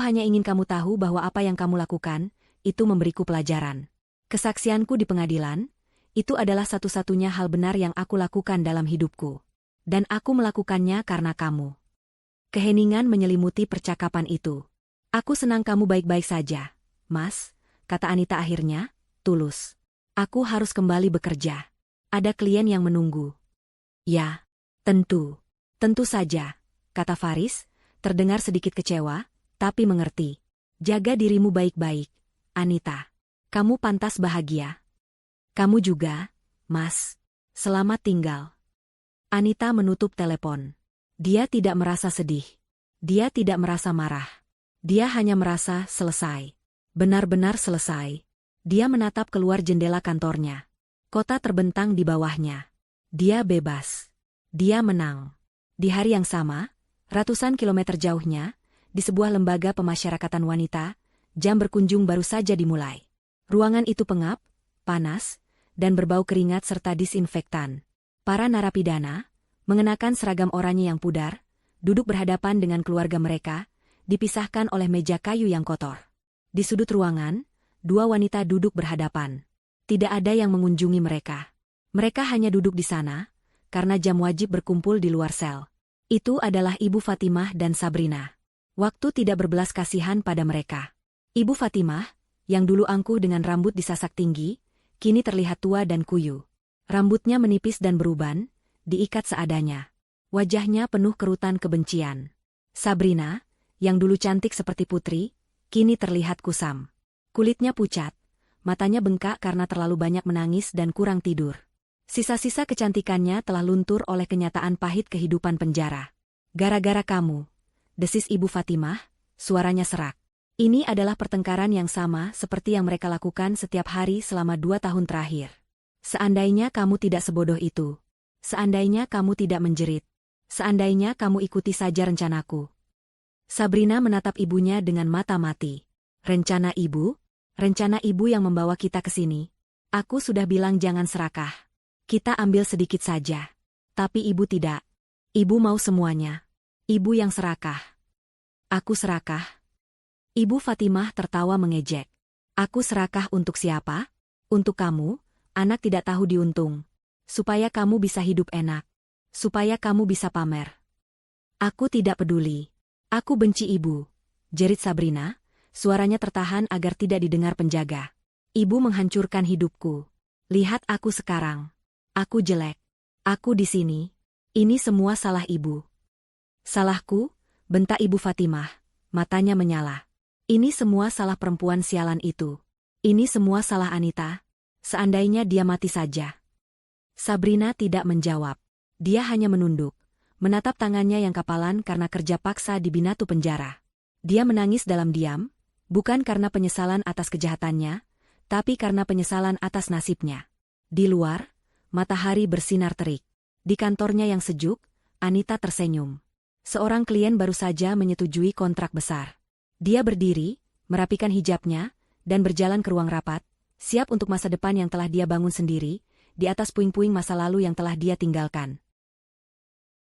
hanya ingin kamu tahu bahwa apa yang kamu lakukan, itu memberiku pelajaran. Kesaksianku di pengadilan, itu adalah satu-satunya hal benar yang aku lakukan dalam hidupku. Dan aku melakukannya karena kamu. Keheningan menyelimuti percakapan itu. Aku senang kamu baik-baik saja, Mas, kata Anita akhirnya, tulus. Aku harus kembali bekerja. Ada klien yang menunggu. Ya, tentu. Tentu saja, kata Faris, terdengar sedikit kecewa, tapi mengerti. Jaga dirimu baik-baik, Anita. Kamu pantas bahagia. Kamu juga, Mas. Selamat tinggal. Anita menutup telepon. Dia tidak merasa sedih. Dia tidak merasa marah. Dia hanya merasa selesai. Benar-benar selesai. Dia menatap keluar jendela kantornya. Kota terbentang di bawahnya. Dia bebas. Dia menang. Di hari yang sama, ratusan kilometer jauhnya, di sebuah lembaga pemasyarakatan wanita, jam berkunjung baru saja dimulai. Ruangan itu pengap, panas, dan berbau keringat serta disinfektan. Para narapidana, mengenakan seragam oranye yang pudar, duduk berhadapan dengan keluarga mereka, dipisahkan oleh meja kayu yang kotor. Di sudut ruangan, 2 wanita duduk berhadapan. Tidak ada yang mengunjungi mereka. Mereka hanya duduk di sana, karena jam wajib berkumpul di luar sel. Itu adalah Ibu Fatimah dan Sabrina. Waktu tidak berbelas kasihan pada mereka. Ibu Fatimah, yang dulu angkuh dengan rambut disasak tinggi, kini terlihat tua dan kuyu. Rambutnya menipis dan beruban, diikat seadanya. Wajahnya penuh kerutan kebencian. Sabrina, yang dulu cantik seperti putri, kini terlihat kusam. Kulitnya pucat, matanya bengkak karena terlalu banyak menangis dan kurang tidur. Sisa-sisa kecantikannya telah luntur oleh kenyataan pahit kehidupan penjara. Gara-gara kamu, desis Ibu Fatimah, suaranya serak. Ini adalah pertengkaran yang sama seperti yang mereka lakukan setiap hari selama 2 tahun terakhir. Seandainya kamu tidak sebodoh itu. Seandainya kamu tidak menjerit. Seandainya kamu ikuti saja rencanaku. Sabrina menatap ibunya dengan mata mati. Rencana ibu? Rencana ibu yang membawa kita ke sini. Aku sudah bilang jangan serakah. Kita ambil sedikit saja. Tapi ibu tidak. Ibu mau semuanya. Ibu yang serakah. Aku serakah? Ibu Fatimah tertawa mengejek. Aku serakah untuk siapa? Untuk kamu, anak tidak tahu diuntung. Supaya kamu bisa hidup enak. Supaya kamu bisa pamer. Aku tidak peduli. Aku benci ibu. Jerit Sabrina, suaranya tertahan agar tidak didengar penjaga. Ibu menghancurkan hidupku. Lihat aku sekarang. Aku jelek. Aku di sini. Ini semua salah ibu. Salahku? Bentak Ibu Fatimah. Matanya menyala. Ini semua salah perempuan sialan itu. Ini semua salah Anita. Seandainya dia mati saja. Sabrina tidak menjawab. Dia hanya menunduk. Menatap tangannya yang kapalan karena kerja paksa di Binatu penjara. Dia menangis dalam diam. Bukan karena penyesalan atas kejahatannya, tapi karena penyesalan atas nasibnya. Di luar, matahari bersinar terik. Di kantornya yang sejuk, Anita tersenyum. Seorang klien baru saja menyetujui kontrak besar. Dia berdiri, merapikan hijabnya, dan berjalan ke ruang rapat, siap untuk masa depan yang telah dia bangun sendiri, di atas puing-puing masa lalu yang telah dia tinggalkan.